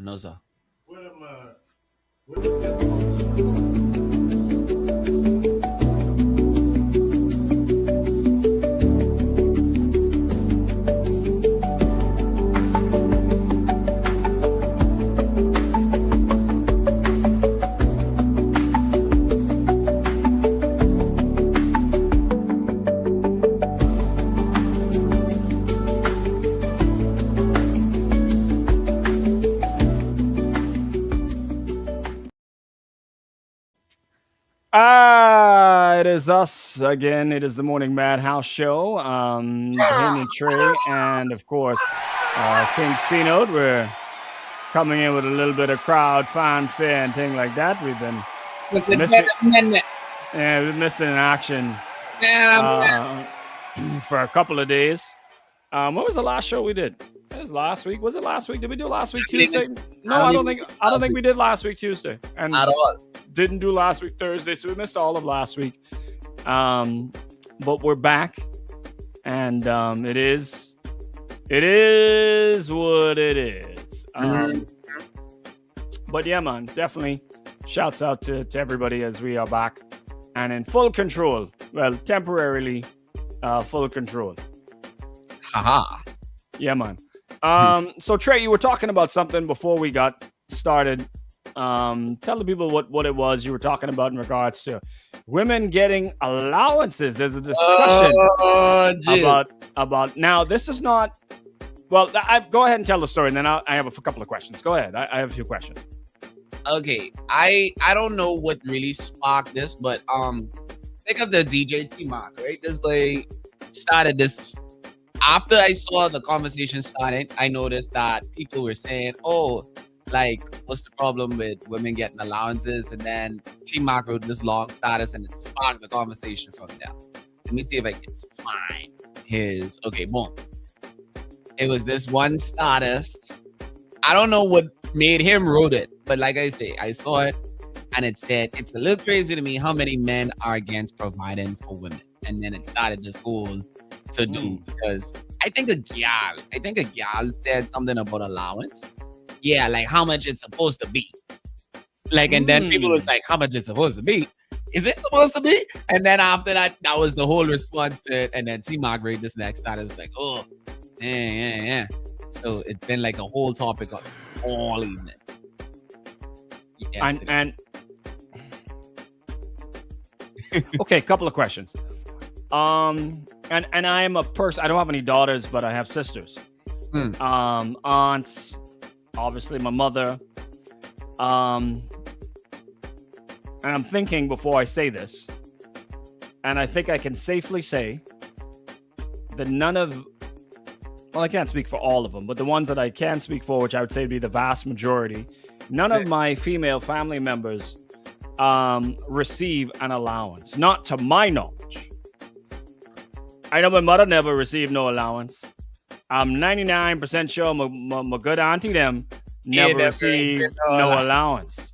no sir. What am I? What is that? Ah, it is us again. It is the Morning Madhouse Show. Henry Trey and, of course, King C Note. We're coming in with a little bit of crowd fanfare and thing like that. We've been Was it missing, amendment? yeah, we've been missing in action Yeah, for a couple of days. What was the last show we did? It was last week. Was it last week? Did we do last week Tuesday? No, I don't think we did last week Tuesday. And at all. didn't do last week Thursday, so we missed all of last week. But we're back, and it is what it is. But yeah, man, definitely shouts out to everybody as we are back and in full control. Well, temporarily full control. Haha. Yeah, man. So Trey, you were talking about something before we got started. Tell the people what it was you were talking about in regards to women getting allowances. There's a discussion about now. This is not. Well, go ahead and tell the story, and then I have a couple of questions. Go ahead. I have a few questions. Okay, I don't know what really sparked this, but think of the DJ T-Mark, right? This boy started this. After I saw the conversation started, I noticed that people were saying, "Oh, like, what's the problem with women getting allowances?" And then T-Mark wrote this long status, and it sparked the conversation from there. Let me see if I can find his. Okay, boom. It was this one status. I don't know what made him wrote it, but like I say, I saw it, and it said, "It's a little crazy to me how many men are against providing for women." And then it started this whole to do because I think a gal said something about allowance. Yeah, like how much it's supposed to be. Like, and then people was like, how much it's supposed to be? Is it supposed to be? And then after that, that was the whole response to it. And then T Margaret this next time was like, oh, yeah. So it's been like a whole topic of all evening. Yes, And okay, couple of questions. And I am a person. I don't have any daughters, but I have sisters. Aunts, obviously my mother. And I'm thinking before I say this, and I think I can safely say that well, I can't speak for all of them, but the ones that I can speak for, which I would say would be the vast majority, none of my female family members receive an allowance, not to my knowledge. I know my mother never received no allowance. I'm 99% sure my good auntie them never received no allowance.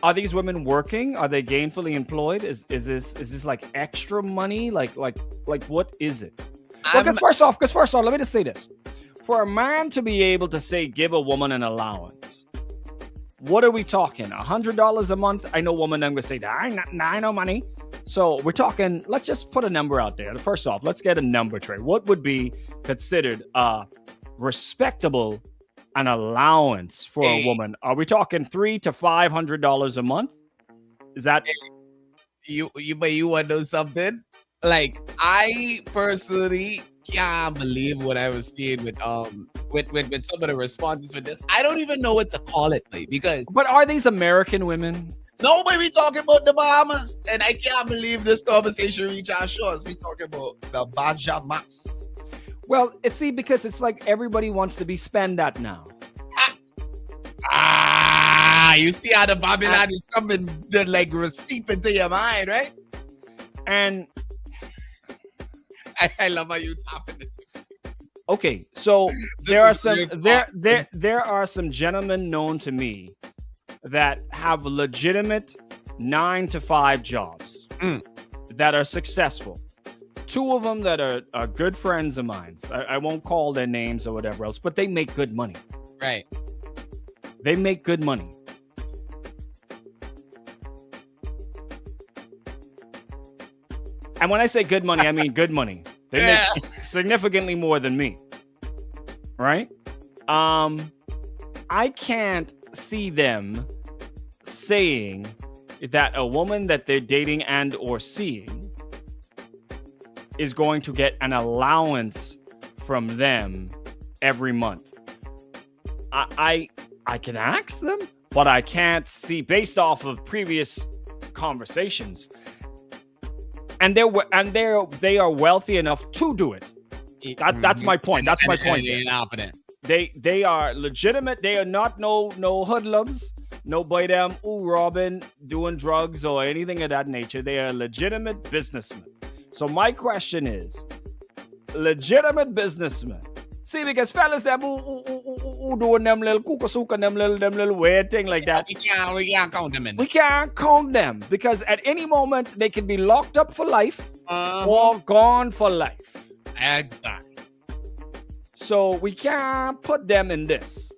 Are these women working? Are they gainfully employed? Is this like extra money? Like what is it? Well, because first off, let me just say this: for a man to be able to say give a woman an allowance, what are we talking? $100 a month? I know women I'm gonna say that I know money. So we're talking. Let's just put a number out there. First off, let's get a number, Trey. What would be considered respectable an allowance for a woman? Are we talking $300 to $500 a month? Is that you want to know something? Like, I personally can't believe what I was seeing with some of the responses with this. I don't even know what to call it, like, because but are these American women? Nobody be talking about the Bahamas, and I can't believe this conversation reached our shores. We talking about the Bahamas. Well, see, because it's like everybody wants to be spend that now. You see how the Babylon is coming, the like receipt into your mind, right? And I love how you tapping it. Okay, so there are some gentlemen known to me that have legitimate 9 to 5 jobs that are successful. two of them that are good friends of mine. I won't call their names or whatever else, but they make good money. Right. They make good money. And when I say good money, I mean good money. They make significantly more than me. Right? I can't see them saying that a woman that they're dating and or seeing is going to get an allowance from them every month. I can ask them, but I can't see based off of previous conversations. And they are wealthy enough to do it. That's my point. That's my point. They are legitimate. They are not no hoodlums. No by them robbing, doing drugs or anything of that nature. They are legitimate businessmen. So my question is, legitimate businessmen. See, because fellas them who doing them little kukasuka, them little weird thing like that. We can't count them in. We can't count them because at any moment they can be locked up for life or gone for life. Exactly. So we can't put them in this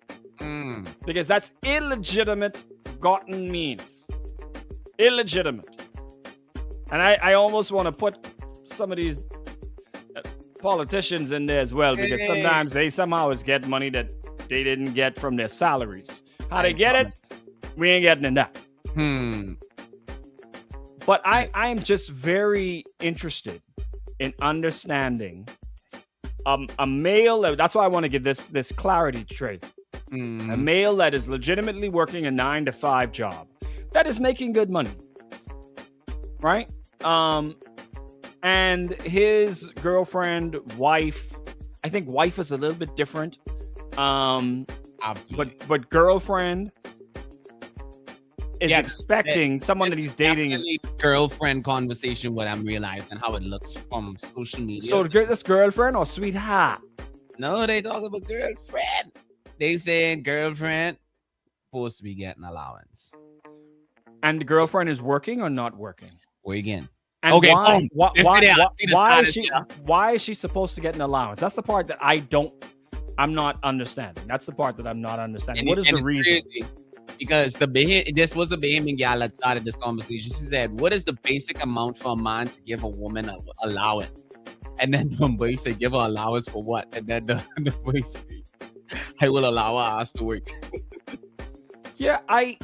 because that's illegitimate gotten means. Illegitimate. And I almost want to put some of these politicians in there as well because sometimes they somehow get money that they didn't get from their salaries. How they get it, we ain't getting in that. But I am just very interested in understanding a male. That's why I want to give this clarity, Trey. A male that is legitimately working a 9-to-5 job that is making good money, right? And his girlfriend, wife, I think wife is a little bit different. But girlfriend is expecting someone that he's dating. Girlfriend conversation, what I'm realizing how it looks from social media. So this girlfriend or sweetheart? No, they talk about girlfriend. They saying girlfriend supposed to be getting allowance. And the girlfriend is working or not working? Working. And okay, why is she supposed to get an allowance? That's the part that I'm not understanding. That's the part that I'm not understanding. What is the reason? Because this was a Bahamian gal that started this conversation. She said, what is the basic amount for a man to give a woman an allowance? And then the boy said, give her allowance for what? And then the boy said, I will allow her ass to work. Yeah, I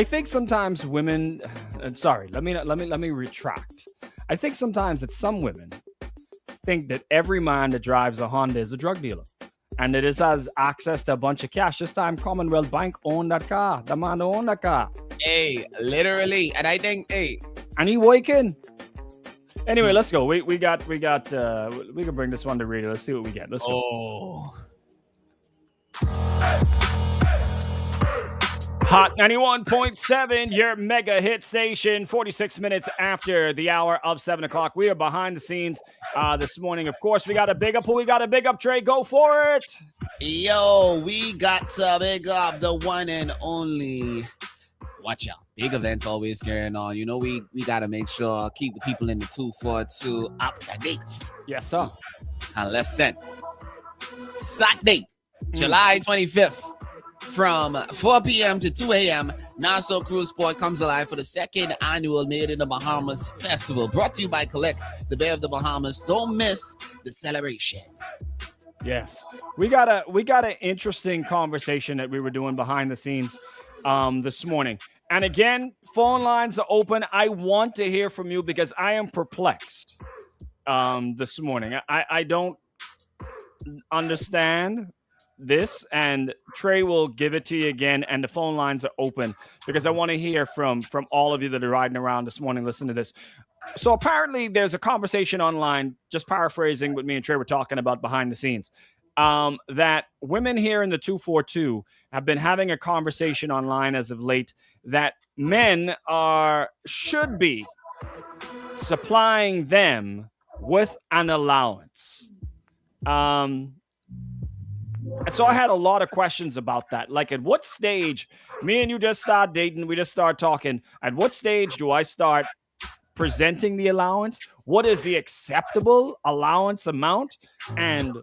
think sometimes women, sorry, let me retract. I think sometimes that some women think that every man that drives a Honda is a drug dealer. And that it has access to a bunch of cash. This time Commonwealth Bank owned that car. The man owned that car. Hey, literally. And I think, and he working. Anyway, let's go. We can bring this one to radio. Let's see what we get. Let's go. Hot 91.7, your mega hit station, 46 minutes after the hour of 7 o'clock. We are behind the scenes this morning. Of course, we got a big up. Who we got a big up, Trey? Go for it. Yo, we got to big up the one and only. Watch out. Big events always going on. You know, we got to make sure, keep the people in the 242 up to date. Yes, sir. And let's send Saturday, July 25th. From 4 p.m. to 2 a.m., Nassau Cruise Port comes alive for the second annual Made in the Bahamas Festival, brought to you by Collect, the Bay of the Bahamas. Don't miss the celebration. Yes, we got an interesting conversation that we were doing behind the scenes this morning. And again, phone lines are open. I want to hear from you because I am perplexed this morning. I don't understand this, and Trey will give it to you again, and the phone lines are open because I want to hear from all of you that are riding around this morning. Listen to this. So apparently there's a conversation online, just paraphrasing what me and Trey were talking about behind the scenes, that women here in the 242 have been having a conversation online as of late that men should be supplying them with an allowance. And so I had a lot of questions about that. Like, at what stage, me and you just start dating, we just start talking. At what stage do I start presenting the allowance? What is the acceptable allowance amount, and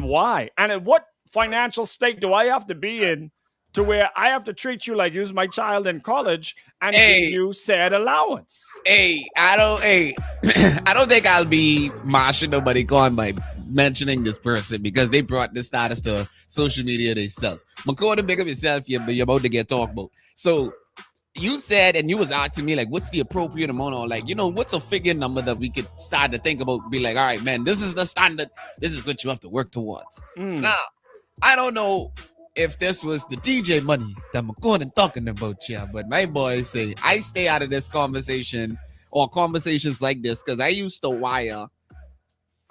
why? And at what financial state do I have to be in to where I have to treat you like you're my child in college and give you said allowance? I don't think I'll be marshing nobody gone by mentioning this person because they brought this status to social media themselves. McCord, big up yourself, you're about to get talked about. So you said, and you was asking me, like, what's the appropriate amount, or like, what's a figure number that we could start to think about, be like, all right, man, this is the standard. This is what you have to work towards. Now, I don't know if this was the DJ money that McCord talking about, but my boys say I stay out of this conversation or conversations like this because I used to wire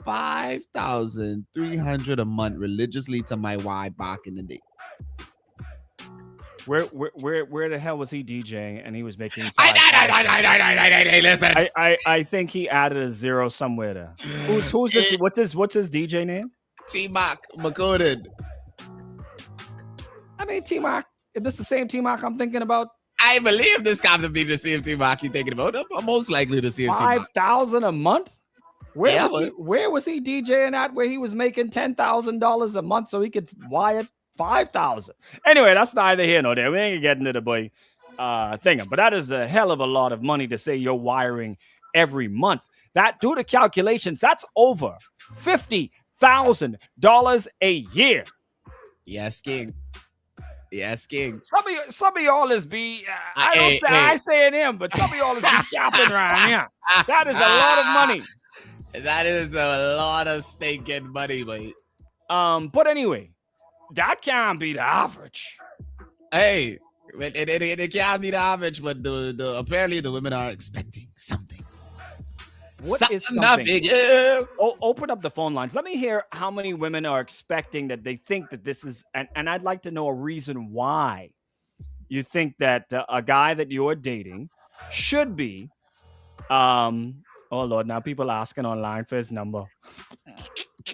$5,300 a month religiously to my wife back in the day. Where the hell was he DJing and he was making? Listen. I think he added a zero somewhere there. Who's this? What's his DJ name? T-Mac McCorden. I mean, T-Mac. If this is the same T-Mac I'm thinking about, I believe this got to be the same T-Mac you're thinking about. I'm most likely to see T-Mac. $5,000 a month. Where was he DJing at? Where he was making $10,000 a month so he could wire $5,000. Anyway, that's neither here nor there. We ain't getting to the boy thing, but that is a hell of a lot of money to say you're wiring every month. That, do the calculations, that's over $50,000 a year. Yes, King. Yes, King. Some of y'all is I say it him, but some of y'all is be yapping around here. That is a lot of money. That is a lot of stinking money, mate. But anyway, that can't be the average. Hey, it can't be the average, but apparently the women are expecting something. What is something? Open up the phone lines. Let me hear how many women are expecting that they think that this is, and I'd like to know a reason why you think that a guy that you're dating should be. Oh Lord! Now people asking online for his number.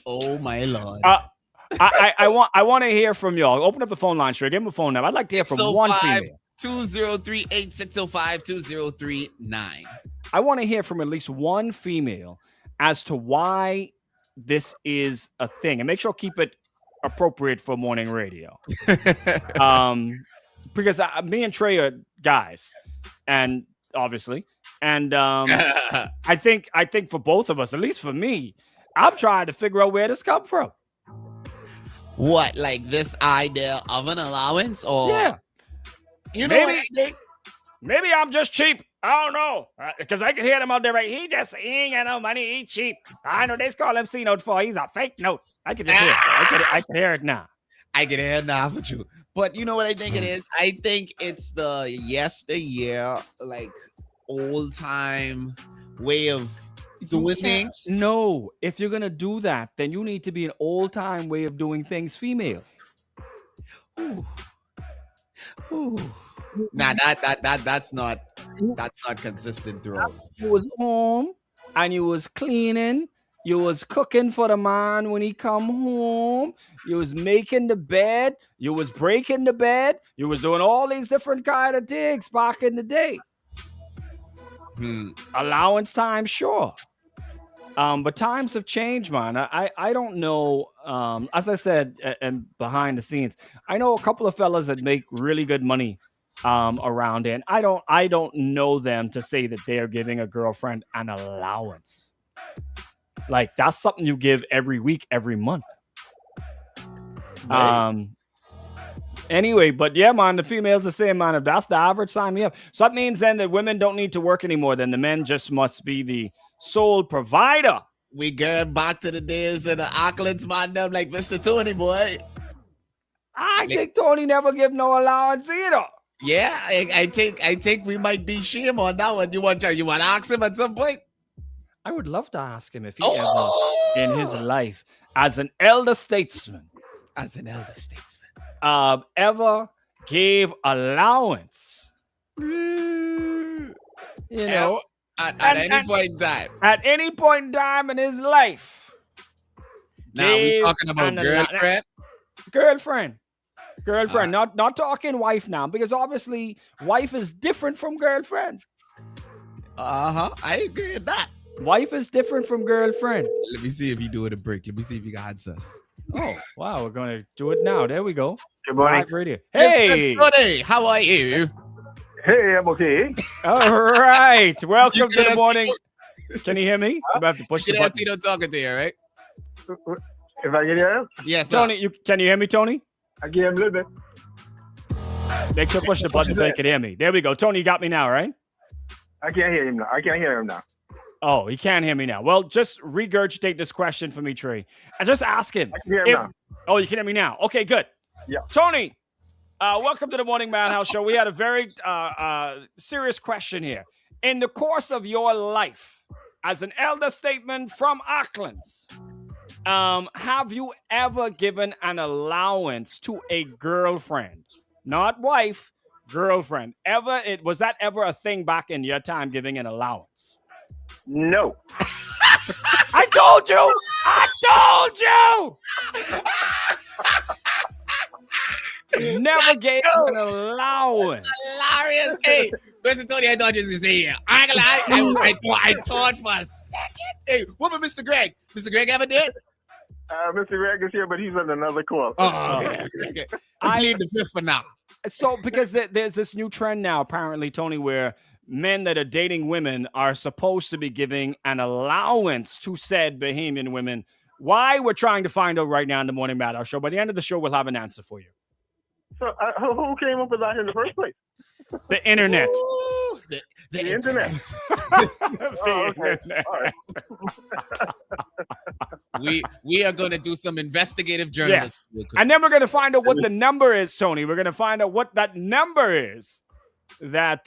Oh my Lord! I want to hear from y'all. Open up the phone line, sure. Give him a phone number. I'd like to hear from one female. 203-8605-2039. I want to hear from at least one female as to why this is a thing, and make sure keep it appropriate for morning radio. Because me and Trey are guys, and obviously, and I think for both of us, at least for me, I'm trying to figure out where this come from. What, like this idea of an allowance, or yeah, what I think? Maybe I'm just cheap. I don't know. Because I can hear them out there, right? He ain't got no money. He cheap. I know they call him C note 4. He's a fake note. I can just hear it. I can hear it now. I can hear it now for you. But you know what I think it is? I think it's the yesteryear, like old time way of doing things. No, if you're going to do that, then you need to be an old time way of doing things female. Ooh. Nah, that's not consistent throughout. You was home and you was cleaning, you was cooking for the man when he come home, you was making the bed, you was breaking the bed, you was doing all these different kind of things back in the day. Allowance time, sure. But times have changed, man. I don't know. As I said, and behind the scenes, I know a couple of fellas that make really good money around it. And I don't know them to say that they are giving a girlfriend an allowance. Like that's something you give every week, every month. Right. Anyway, but yeah, man, the females the same, man. If that's the average time we have, so that means then that women don't need to work anymore. Then the men just must be the sole provider. We get back to the days of the accolades, man. Them like Mr. Tony, boy. I think Tony never give no allowance either. Yeah, I think we might be shame on that one. You want to ask him at some point? I would love to ask him if he ever in his life, as an elder statesman, ever gave allowance. You know, at any point in time. At any point in time in his life. Now we talking about girlfriend. Not talking wife now, because obviously wife is different from girlfriend. I agree with that. Wife is different from girlfriend. Let me see if you do it a break. Let me see if you got answers. Oh, wow. We're going to do it now. There we go. Good morning. Live radio. Hey. Mr. Tony, how are you? Hey, I'm okay. All right. Welcome You to the can morning. Can you hear me? I'm about to push the You didn't button. see no talking to you, right? If I can hear him, Yes, sir. Tony, can you hear me, Tony? I can hear him a little bit. Make sure to push the button so you can hear me. There we go. Tony, you got me now, right? I can't hear him now. I can't hear him now. Oh, he can't hear me now. Well, just regurgitate this question for me, Trey. And just ask him. I can hear him now. Oh, you can hear me now. Okay, good. Yeah. Tony, welcome to the Morning Madhouse Show. We had a very serious question here. In the course of your life, as an elder statesman from Auckland's, have you ever given an allowance to a girlfriend? Not wife, girlfriend. Was that ever a thing back in your time, giving an allowance? No. I told you! Never gave an allowance. Hilarious. Hey, Mr. Tony, I thought you was going to say here. I ain't gonna lie. I thought for a second. Hey, what about Mr. Greg? Mr. Greg ever did? Mr. Greg is here, but he's on another call. Okay. I need the fifth for now. So, because there's this new trend now, apparently, Tony, where men that are dating women are supposed to be giving an allowance to said Bahamian women. Why? We're trying to find out right now in the Morning Madhouse Show. By the end of the show, we'll have an answer for you. So who came up with that in the first place? The internet. Ooh, the internet. The Okay. internet. All right. we are going to do some investigative journalism. Yes. And then we're going to find out what the number is, Tony. We're going to find out what that number is that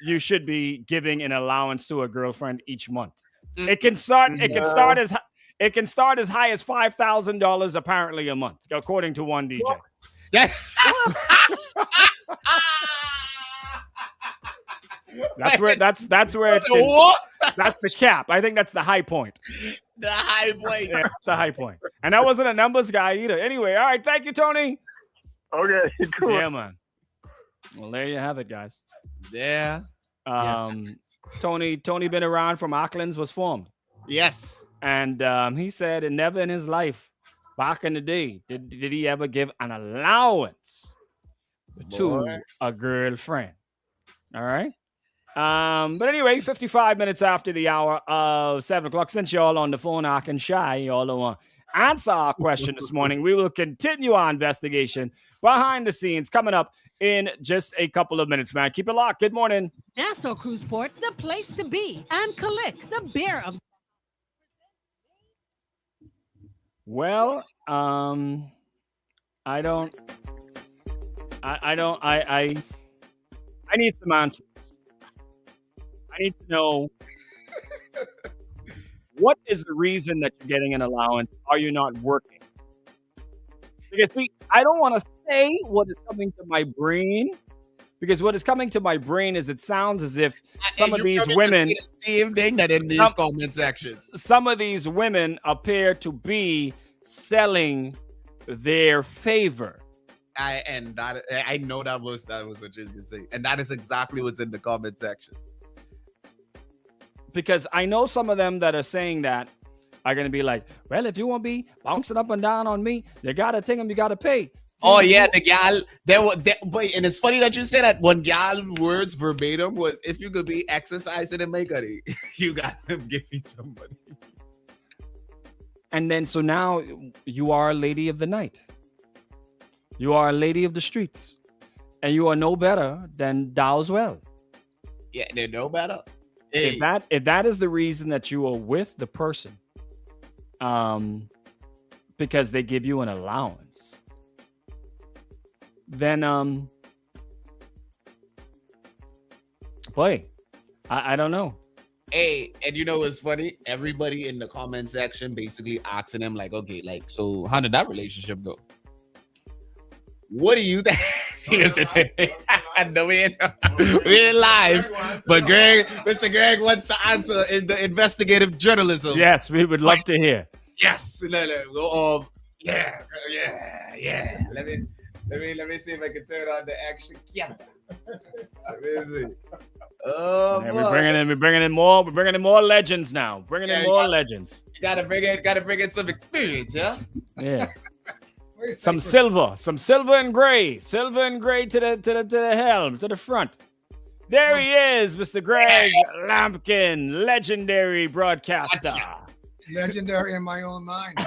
you should be giving an allowance to a girlfriend each month. It can start as high as $5,000 apparently a month, according to one DJ. That's where it's that's the cap. I think that's the high point. The high point. Yeah, that's the high point. And I wasn't a numbers guy either. Anyway, all right. Thank you, Tony. Okay, cool. Yeah, man. Well, there you have it, guys. Yeah. Tony been around from Auckland's was formed. Yes. And he said and never in his life back in the day did he ever give an allowance to a girlfriend. All right. But anyway, 55 minutes after the hour of 7 o'clock, since y'all on the phone, I can shy. Y'all don't want to answer our question this morning. We will continue our investigation behind the scenes coming up in just a couple of minutes, man. Keep it locked. Good morning. Nassau Cruise Port, the place to be. And Kalik, the beer of... Well, I need some answers. I need to know what is the reason that you're getting an allowance? Are you not working? Because see, I don't want to say what is coming to my brain, because what is coming to my brain is it sounds as if some of these women, the same thing that in these comment sections. Some of these women appear to be selling their favor. I know that was what you're gonna say, and that is exactly what's in the comment section. Because I know some of them that are saying that are going to be like, well, if you want to be bouncing up and down on me, you got to think them, you got to pay. Oh, yeah, the gal, wait, and it's funny that you say that. One gal words verbatim was, if you could be exercising and make money, you got to give me some money. And then, so now you are a lady of the night. You are a lady of the streets. And you are no better than Dowswell. Yeah, they're no better. Hey. If that is the reason that you are with the person, because they give you an allowance, then boy, I don't know. Hey, and you know what's funny? Everybody in the comment section basically asking them like, okay, like, so how did that relationship go? What do you think? No, we ain't live, but Mr. Greg wants to answer in the investigative journalism. Yes, we would love to hear. Yes, yeah. Let me see if I can turn on the action camera. Oh, Yeah, boy. we're bringing in more legends now. Bringing in more legends. Gotta bring in some experience, yeah. Yeah. Where's Some Sacred? silver and gray to the helm, to the front. There he is, Mr. Greg Lampkin, legendary broadcaster. Legendary in my own mind.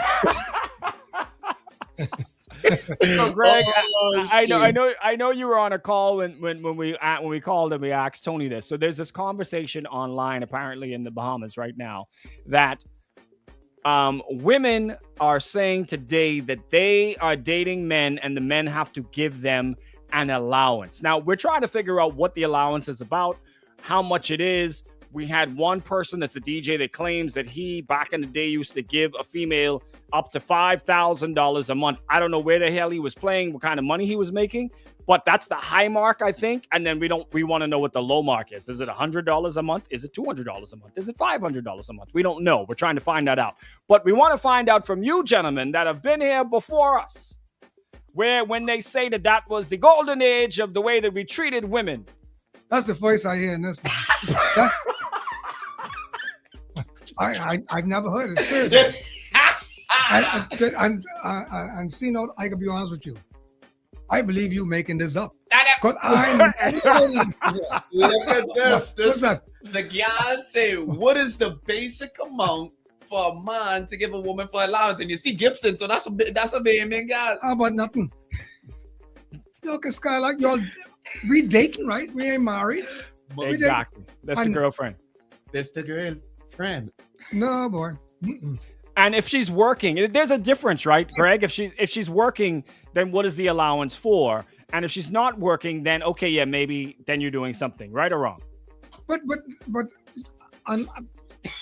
So, Greg, Oh, I know you were on a call when we called and we asked Tony this. So there's this conversation online, apparently in the Bahamas right now, that women are saying today that they are dating men and the men have to give them an allowance. Now, we're trying to figure out what the allowance is about, how much it is. We had one person that's a DJ that claims that he, back in the day, used to give a female up to $5,000 a month. I don't know where the hell he was playing, what kind of money he was making, but that's the high mark, I think. And then we want to know what the low mark is. Is it $100 a month? Is it $200 a month? Is it $500 a month? We don't know. We're trying to find that out. But we want to find out from you gentlemen that have been here before us, when they say that was the golden age of the way that we treated women. That's the voice I hear in this. That's, I've never heard it. Seriously. And see, no, I can be honest with you. I believe you making this up. Because I'm Look at this. What's that? The guy say, what is the basic amount for a man to give a woman for allowance? And you see Gibson, so that's a baby guy. How about nothing? Look, Sky, like y'all, we dating, right? We ain't married. Exactly. That's the girlfriend. That's the girlfriend. No, boy. Mm-mm. And if she's working, there's a difference, right, Greg? If she's working, then what is the allowance for? And if she's not working, then okay, yeah, maybe then you're doing something, right or wrong? But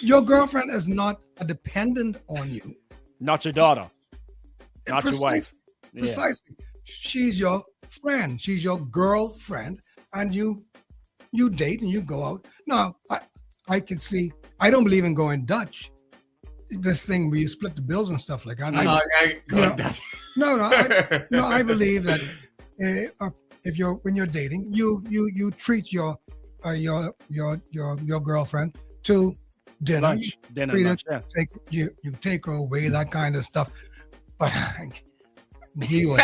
your girlfriend is not a dependent on you. Not your daughter, not your wife. Precisely. She's your friend. She's your girlfriend, and you date and you go out. Now, I can see. I don't believe in going Dutch. This thing where you split the bills and stuff like that. I believe that when you're dating, you treat your girlfriend to dinner. Lunch, lunch, yeah. You take her away, that kind of stuff. But he was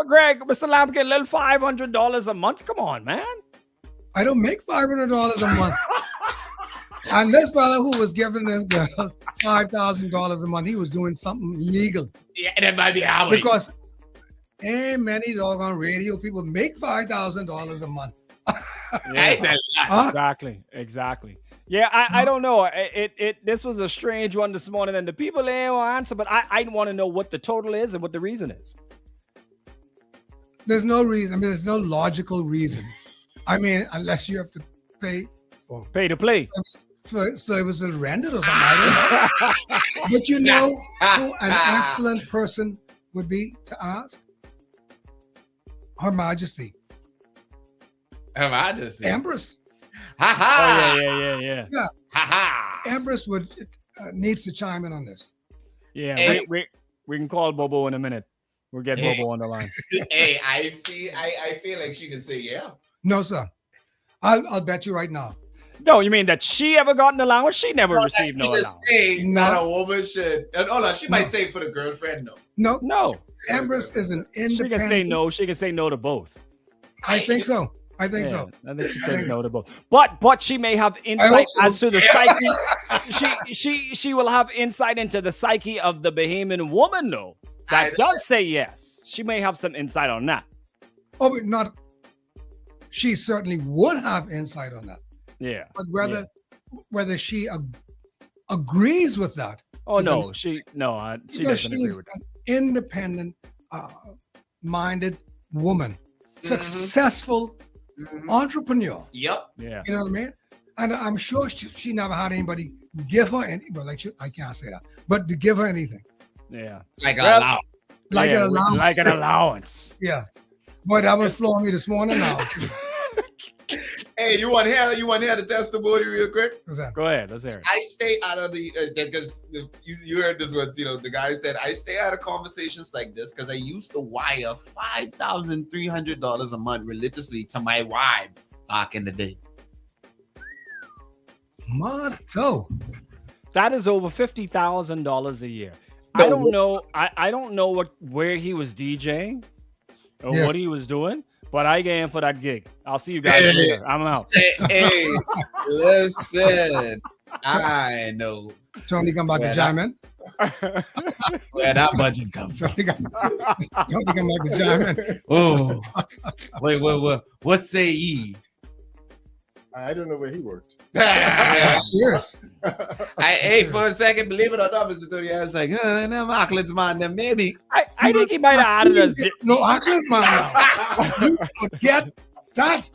Greg, Mr. Lampkin, little $500 a month. Come on, man. I don't make $500 a month. And this fella who was giving this girl $5,000 a month, he was doing something legal. Yeah, that might be how. Because ain't many doggone radio people make $5,000 a month. Exactly. Yeah, I don't know. This was a strange one this morning, and the people ain't will answer, but I want to know what the total is and what the reason is. There's no reason. I mean, there's no logical reason. I mean, unless you have to pay to play. Services rendered or something. I don't know. But you know who an excellent person would be to ask? Her Majesty. Her Majesty. Empress. Ha ha. Oh, yeah. Yeah. Ha ha. Empress needs to chime in on this. Yeah, Hey. we can call Bobo in a minute. We'll get Bobo on the line. Hey, I feel like she can say yeah. No, sir. I'll bet you right now. No, you mean that she ever got an allowance? She never received no allowance. Saying that a woman should. And hold on, she might say for the girlfriend though. No. Empress is an independent. She can say no. She can say no to both. I think so. I think so. I think she says no to both. But she may have insight as to the psyche. She will have insight into the psyche of the Bahamian woman, though. That does say yes. She may have some insight on that. Oh, but not. She certainly would have insight on that. Yeah. But whether she agrees with that. Oh no, she doesn't agree with that. An independent, minded woman, successful entrepreneur. Yep. Yeah. You know what I mean? And I'm sure she never had anybody give her any. Well, I can't say that, but to give her anything. Yeah. Like an allowance. Like an allowance. Like an allowance. Yeah. Boy, that would floor me this morning now. Hey, you want to hear the testimony real quick? What's that? Go ahead. Let's hear it. I stay out of the because you heard this once. The guy said I stay out of conversations like this because I used to wire $5,300 a month religiously to my wife back in the day. Motto. That is over $50,000 a year. I don't know. I don't know where he was DJing or what he was doing, but I gave him for that gig. I'll see you guys later. I'm out. Hey, listen, I know Tony come back to chime in. where that budget comes from. Tony come back to chime in. Oh, wait, what say ye? I don't know where he worked. I'm serious. Hey, for a second, believe it or not, Mr. Tony, I was like, them Auckland's man, then maybe. I think he might have added us. No, Auckland's man now. You forget that.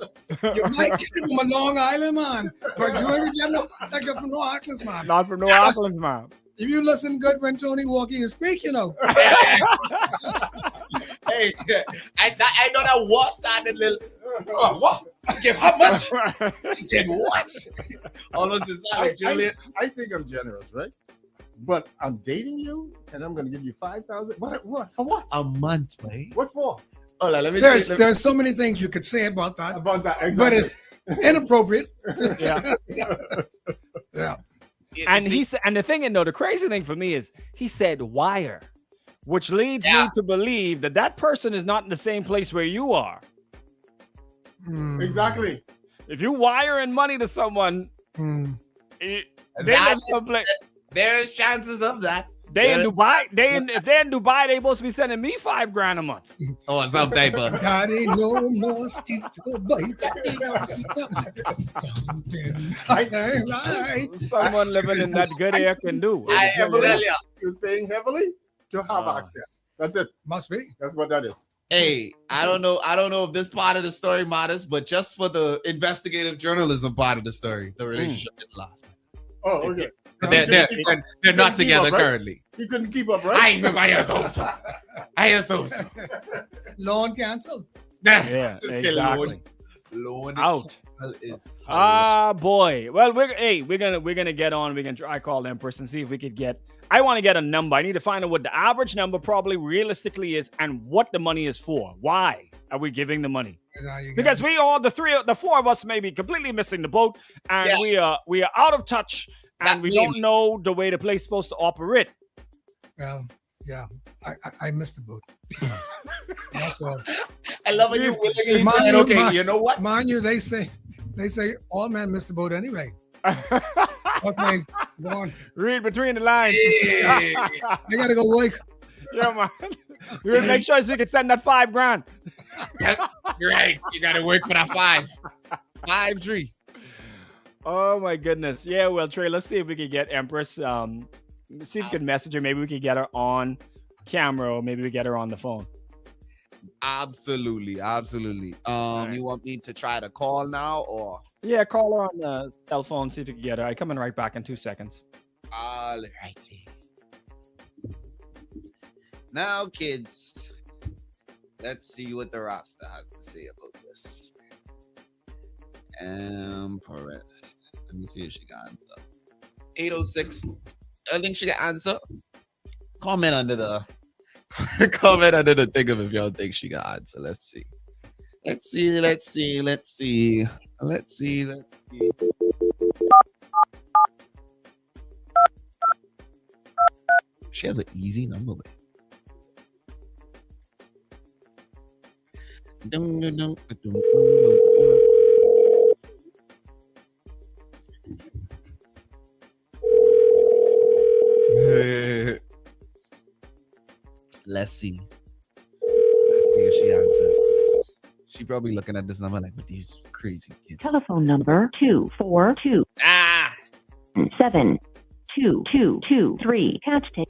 You might get it from a Long Island man, but you ain't get no like from no Auckland's man. Not from New Orleans, man. If you listen good when Tony walking and speak, Hey, I know that war sounded little. Oh, what? Give how much? Give what? Almost as like Juliet. I think I'm generous, right? But I'm dating you, and I'm going to give you 5,000. What? For what? A month, right? What for? Hold on, let me there's so many things you could say about that, Exactly. but it's inappropriate. Yeah. Yeah. And he said, and the thing, the crazy thing for me is he said wire, which leads me to believe that person is not in the same place where you are. Exactly. If you wiring money to someone, there's chances of that. They in Dubai. If they're in Dubai, they supposed to be sending me $5,000 a month. Oh, some paper. Daddy, no mosquito bite. Something right. Someone living in that good air can do. I am telling you. You're paying heavily to have access. That's it. Must be. That's what that is. Hey, I don't know if this part of the story matters, but just for the investigative journalism part of the story, the relationship didn't last. Oh, okay. They're not together currently. He couldn't keep up, right? I remember I assume so. Loan canceled. Yeah, exactly. Loan Out. Is boy. Well, we're gonna get on. We're gonna try call Empress and see if we could get. I want to get a number. I need to find out what the average number probably realistically is and what the money is for. Why are we giving the money? Because we all the four of us may be completely missing the boat, and we are out of touch, and we don't know the way the place is supposed to operate. Well, yeah, I missed the boat. That's all. I love when you willingly said, okay, you know what? Mind you, they say all men miss the boat anyway. Okay, go on. Read between the lines. Hey. I gotta go work. Yeah, man. You gotta make sure so you can send that $5,000. You're right. You gotta work for that 5-3. Oh my goodness. Yeah, well, Trey, let's see if we can get Empress. See if we can message her. Maybe we could get her on camera, or maybe we get her on the phone. Absolutely. Right. You want me to try to call now, or? Yeah, call her on the cell phone. See if you can get her. I'm coming right back in 2 seconds. All righty. Now, kids, let's see what the roster has to say about this. Empress. Let me see if she got answer. 806. I think she got answer. Comment under the thing of if y'all think she got answer. Let's see. She has an easy number, man. Let's see if she answers. She probably looking at this number like, with these crazy kids. Telephone number 242 72223. Catch tape.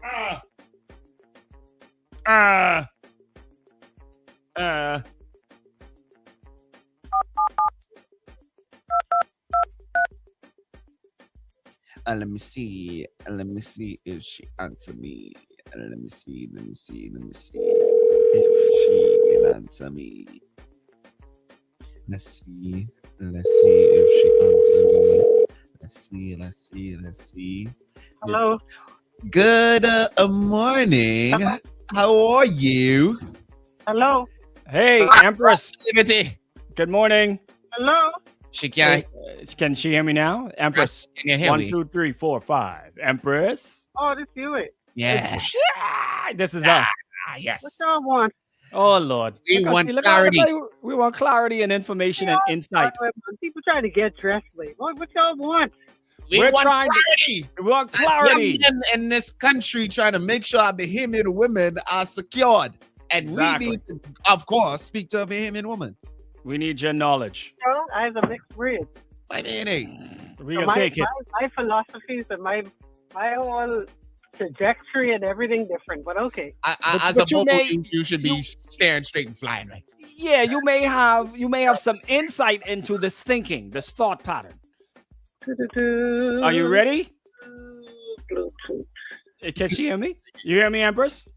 Let me see if she answer me. Let me see if she can answer me. Let's Let's see if she answers me. Let's see. Hello. Good morning. How are you? Hello. Hey, Empress. Liberty. Good morning. Hello. She can't. Can she hear me now? Empress. Can you hear 1, me? 2, 3, 4, 5. Empress. Oh, this you it. Yeah. This is us. Yes. What y'all want? Oh Lord. We Look how want she- look how- look clarity. how we want clarity and information and insight. People trying to get dressed late. What y'all want? We're want trying to- clarity. We want clarity. Young men in this country trying to make sure our Bahamian women are secured. And Exactly. we need to, of course, speak to a Bahamian woman. We need your knowledge. I have a mixed breed. I mean, We can take it. My philosophies and my whole trajectory and everything different, but okay. as but a you may- vocal, you should be staring straight and flying, right? Yeah, you may have some insight into this thinking, this thought pattern. Are you ready? Bluetooth. Can she hear me? You hear me, Empress?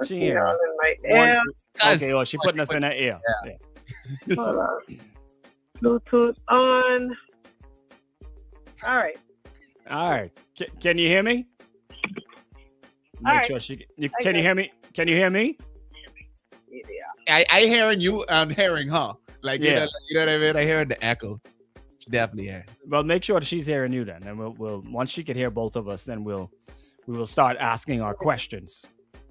She You hear know, me. in my One- ear. Okay, well, she putting us in her ear. Yeah. Hold on. Bluetooth on. All right. All right. Can you hear me? Make All right. sure she. I Can you got hear me? Can you hear me? Yeah. I hearing you, I'm hearing her. Like, Yeah. you know what I mean? I hearing the echo. She definitely hearing. Well, make sure that she's hearing you then, and we'll once she can hear both of us, then we will start asking our questions.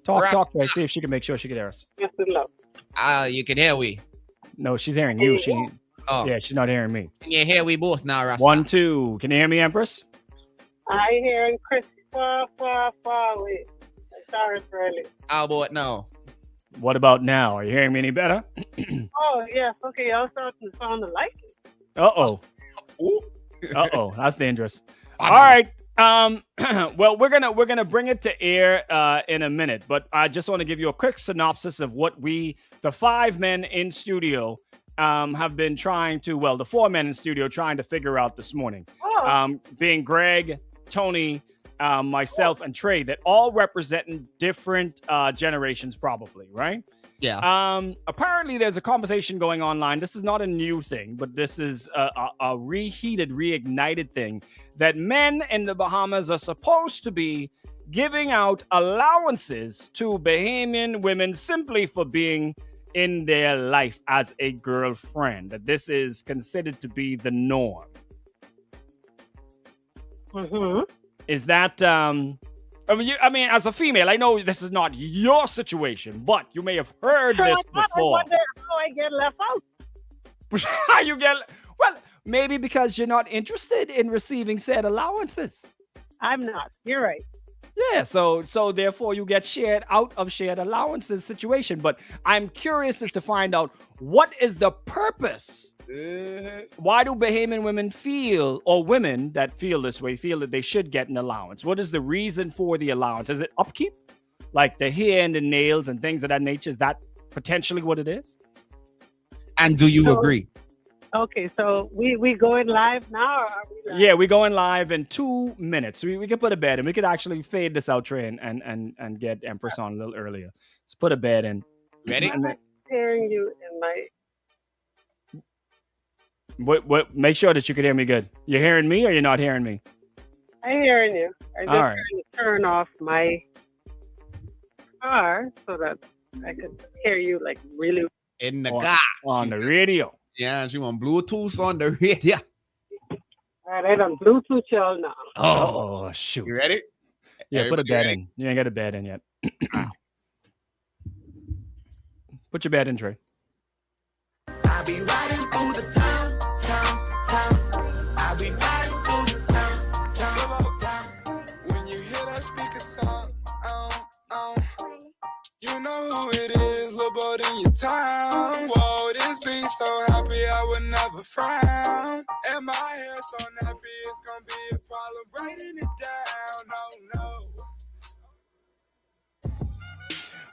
Talk to her, see if she can make sure she can hear us. Just a look. You can hear we. No, she's hearing you. She Oh, yeah, she's not hearing me. can you hear we both now, Rasta? 1, 2. Can you hear me, Empress? I hearing Chris far away. Sorry for early. How about now? What about now? Are you hearing me any better? Oh yes, okay. Y'all starting to sound alike. Uh-oh. Ooh. Uh-oh. That's dangerous. All right. Well, we're gonna bring it to air in a minute, but I just want to give you a quick synopsis of what the 5 men in studio, have been trying to. Well, the 4 men in studio trying to figure out this morning. Oh, Being Greg, Tony, myself, and Trey, that all representing different generations, probably, right? Yeah. Apparently, there's a conversation going online. This is not a new thing, but this is a reheated, reignited thing that men in the Bahamas are supposed to be giving out allowances to Bahamian women simply for being in their life as a girlfriend. That this is considered to be the norm. Is that I mean, as a female, I know this is not your situation, but you may have heard so this I before. wonder how I get left out. How you get? Well, maybe because you're not interested in receiving said allowances. I'm not. You're right. Yeah, so therefore you get shared out of shared allowances situation. But I'm curious as to find out what is the purpose. Why do Bahamian women feel, or women that feel this way, feel that they should get an allowance? What is the reason for the allowance? Is it upkeep? Like the hair and the nails and things of that nature? Is that potentially what it is? And do you agree? Okay, so we going live now, or are we live? Yeah, we're going live in 2 minutes. We could put a bed in. We could actually fade this out, Trey, and get Empress on a little earlier. Let's put a bed in. Ready? And then, Hearing you in my. make sure that you can hear me good. You're hearing me or you're not hearing me? I'm hearing you. I'm just All right. trying to turn off my car so that I can hear you like really. In the On- car. On the radio. Yeah, she want Bluetooth on the radio. All right, I'm Bluetooth y'all now. Oh, shoot. You ready? Yeah, put a Everybody bed ready? in. You ain't got a bed in yet. Put your bed in, Trey. I be riding through the town. I be riding through the town. When you hear that speaker song, you know who it is, little boat in your town. Whoa, this beat so happy I would never frown. And my hair so nappy, it's gonna be a problem writing it down. Oh no.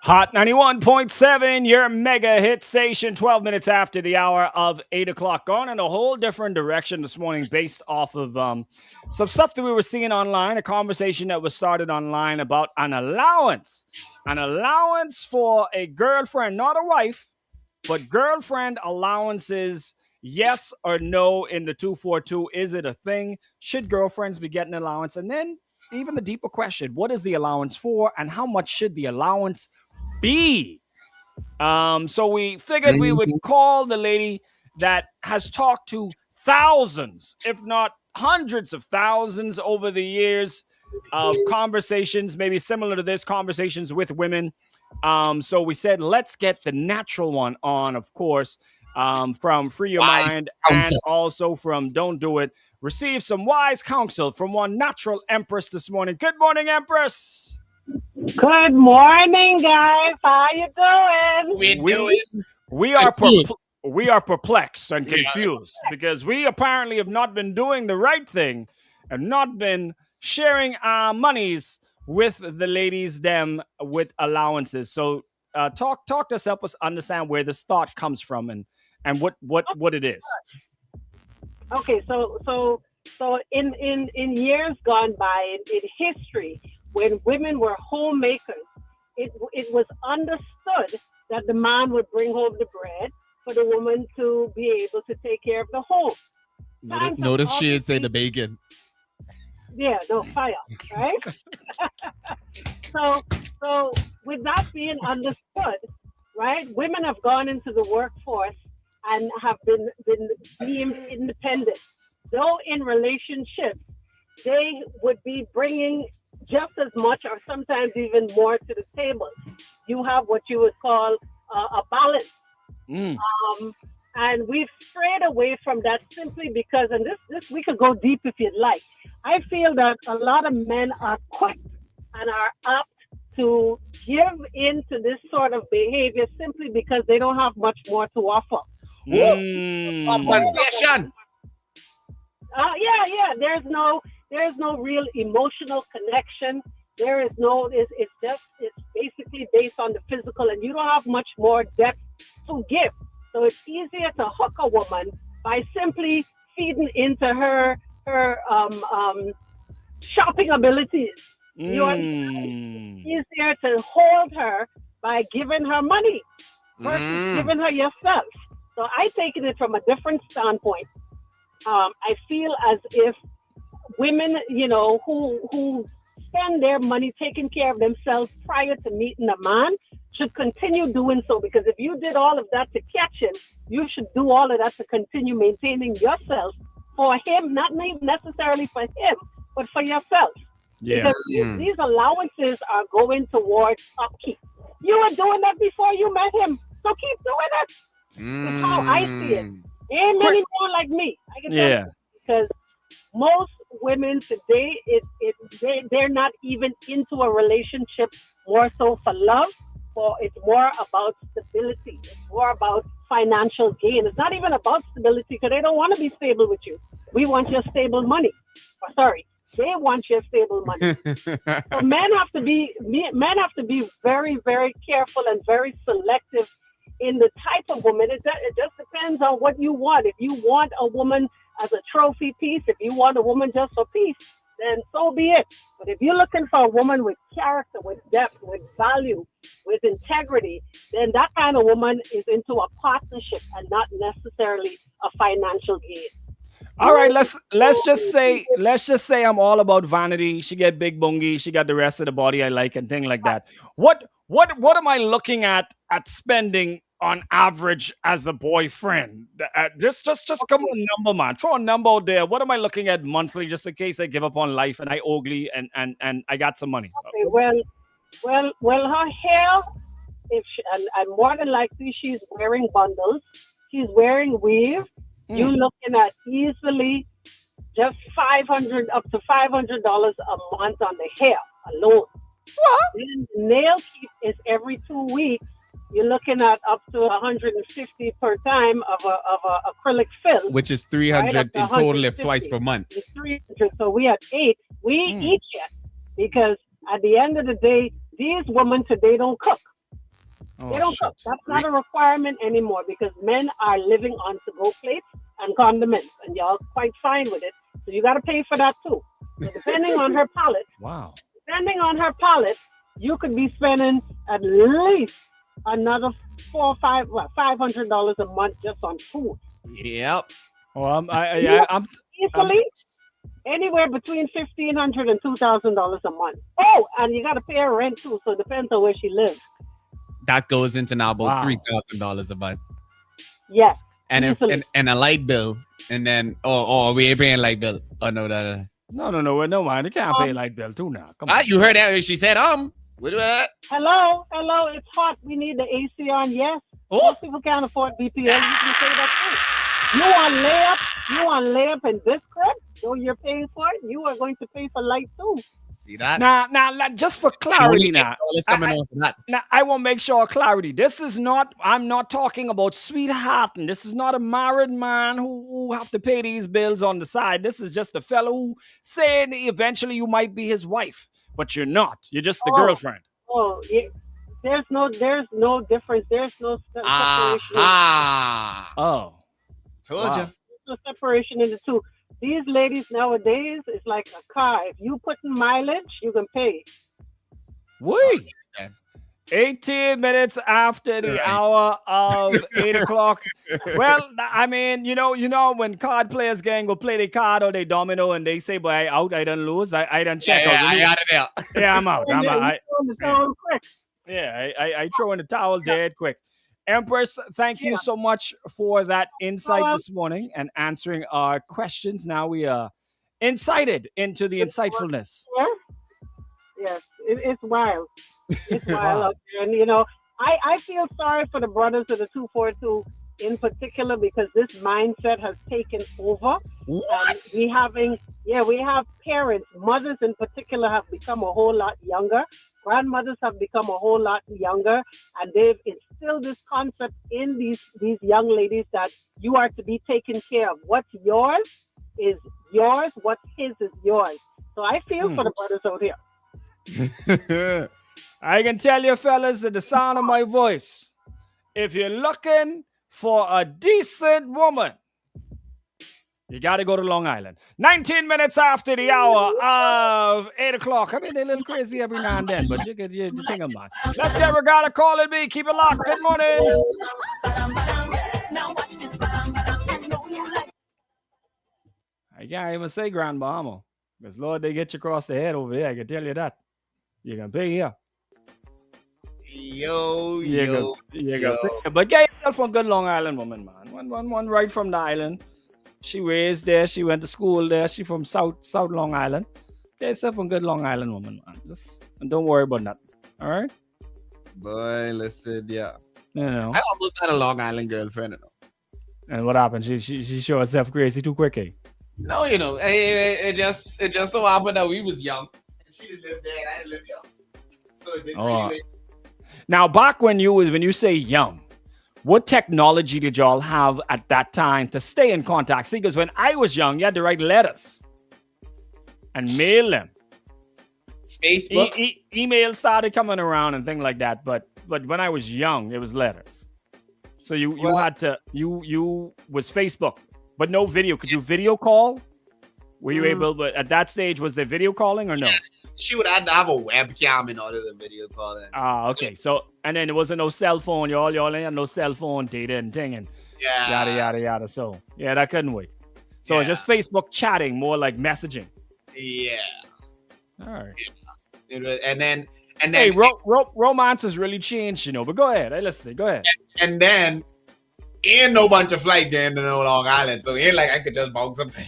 Hot 91.7, your mega hit station, 12 minutes after the hour of 8 o'clock. Gone in a whole different direction this morning based off of some stuff that we were seeing online, a conversation that was started online about an allowance. An allowance for a girlfriend, not a wife, but girlfriend allowances Yes or no in the 242. Is it a thing? Should girlfriends be getting allowance? And then even the deeper question, what is the allowance for and how much should the allowance be? So we figured we would call the lady that has talked to thousands, if not hundreds of thousands over the years of conversations, maybe similar to this, conversations with women. So we said, let's get the natural one on, of course, from Free Your Wise Mind counsel. and also from Don't Do It. Receive some wise counsel from one natural Empress this morning. Good morning, Empress. Good morning, guys. How you doing? We are perplexed and confused because we apparently have not been doing the right thing and not been sharing our monies with the ladies them with allowances. So talk to us, help us understand where this thought comes from and what it is. Okay, so in years gone by, in history, when women were homemakers, it was understood that the man would bring home the bread for the woman to be able to take care of the home. Notice she didn't say the bacon. Yeah, no, fire, right? So with that being understood, right, women have gone into the workforce and have been deemed independent. Though in relationships, they would be bringing just as much or sometimes even more to the table. You have what you would call a balance. And we've strayed away from that simply because, and this we could go deep if you'd like. I feel that a lot of men are quick and are apt to give in to this sort of behavior simply because they don't have much more to offer. Compensation. Yeah. There's no real emotional connection. There is no. It's basically based on the physical, and you don't have much more depth to give. So it's easier to hook a woman by simply feeding into her shopping abilities. Easier to hold her by giving her money versus giving her yourself. So I take it from a different standpoint. I feel as if women, who spend their money taking care of themselves prior to meeting a man should continue doing so, because if you did all of that to catch him, you should do all of that to continue maintaining yourself for him, not necessarily for him, but for yourself. Yeah. Because these allowances are going towards upkeep. You were doing that before you met him, so keep doing it. That's how I see it. Ain't many more like me. I can tell you, because most women today, they're not even into a relationship more so for love. It's more about stability. It's more about financial gain. It's not even about stability because they don't want to be stable with you. We want your stable money. They want your stable money. So men have to be very, very careful and very selective in the type of woman. It just depends on what you want. If you want a woman as a trophy piece, if you want a woman just for peace, then so be it. But if you're looking for a woman with character, with depth, with value, with integrity, then that kind of woman is into a partnership and not necessarily a financial gain. All right, let's just say I'm all about vanity. She get big bungie, she got the rest of the body I like and thing like that. What am I looking at spending on average as a boyfriend? Just come on, number, man. Throw a number out there. What am I looking at monthly, just in case I give up on life and I ugly and I got some money? Okay, well, her hair, and more than likely she's wearing bundles. She's wearing weave. You're looking at easily just $500 up to $500 a month on the hair alone. What? Then the nail keep is every 2 weeks. You're looking at up to $150 per time of a acrylic fill, which is $300 in total if twice per month. It's $300. So we had 8. We eat yet, because at the end of the day, these women today don't cook. They don't cook. That's not a requirement anymore, because men are living on to-go plates and condiments, and y'all quite fine with it. So you got to pay for that too. So depending on her palate, you could be spending at least another $500 a month just on food. Yep. Well, I'm easily anywhere between $1,500 and $2,000 a month. Oh, and you got to pay her rent too, so it depends on where she lives. That goes into now about Wow. $3,000 a month. Yes. And if Easily. and a light bill, and then we ain't paying light bill. Oh no, that. no, man. You can't pay light bill too now. Come on. You heard that? She said, what that? Hello, it's hot. We need the AC on. Yes. Most people can't afford B.T.S. You can say that too. You on layup in this crib? So you're paying for it. You are going to pay for light too. See that? Now, just for clarity, now, coming off of that. now I want to make sure clarity. This is not. I'm not talking about sweethearting. This is not a married man who have to pay these bills on the side. This is just a fellow who saying eventually you might be his wife, but you're not. You're just the girlfriend. Oh, yeah. There's no difference. There's no separation. Oh. Told Wow. you. There's no separation in the two. These ladies nowadays, it's like a car. If you put in mileage, you can pay. Wait. 18 minutes after the hour of 8 o'clock. Well, I mean, you know, when card players gang will play their card or they domino and they say, boy, I out, I done lose, I done check out. I got it out. Yeah, I'm out. And then you throw the quick. Yeah, I throw in the towel dead quick. Empress, thank you so much for that insight this morning and answering our questions. Now we are incited into the insightfulness. Yes, it's wild. It's wild out there. And, you know, I feel sorry for the brothers of the 242 in particular because this mindset has taken over. What? We have parents, mothers in particular have become a whole lot younger. Grandmothers have become a whole lot younger, and they've instilled this concept in these young ladies that you are to be taken care of. What's yours is yours. What's his is yours. So I feel for the brothers out here. I can tell you, fellas, at the sound of my voice, if you're looking for a decent woman, you got to go to Long Island. 19 minutes after the hour of 8 o'clock. I mean, they're a little crazy every now and then, but you think I'm not. Let's get Regatta calling me. Keep it locked. Good morning. I can't even say Grand Bahama. Because, Lord, they get you across the head over here. I can tell you that. You can pay here. Yo. But get yourself a good Long Island woman, man. One right from the island. She raised there. She went to school there. She from South Long Island. Get yourself a good Long Island woman, man. And don't worry about that. All right? Boy, listen, yeah. You know. I almost had a Long Island girlfriend. And what happened? She showed herself crazy too quick, eh? No, you know, it just so happened that we was young. She didn't live there and I didn't live young. So it didn't really. Now, back when you say young, what technology did y'all have at that time to stay in contact? See, because when I was young, you had to write letters and mail them. Facebook? Email started coming around and things like that. But when I was young, it was letters. So you was Facebook, but no video. Could you video call? Were you able? But at that stage, was there video calling or no? She would have to have a webcam in order to video call it. Okay. So and then there wasn't no cell phone. Y'all ain't had no cell phone data and thing and yada. So yeah, that couldn't wait. So it's just Facebook chatting, more like messaging. Yeah. All right. And then hey, romance has really changed, you know. But go ahead. I listen. Go ahead. And then ain't no bunch of flight there in no Long Island, so it ain't like I could just bounce something.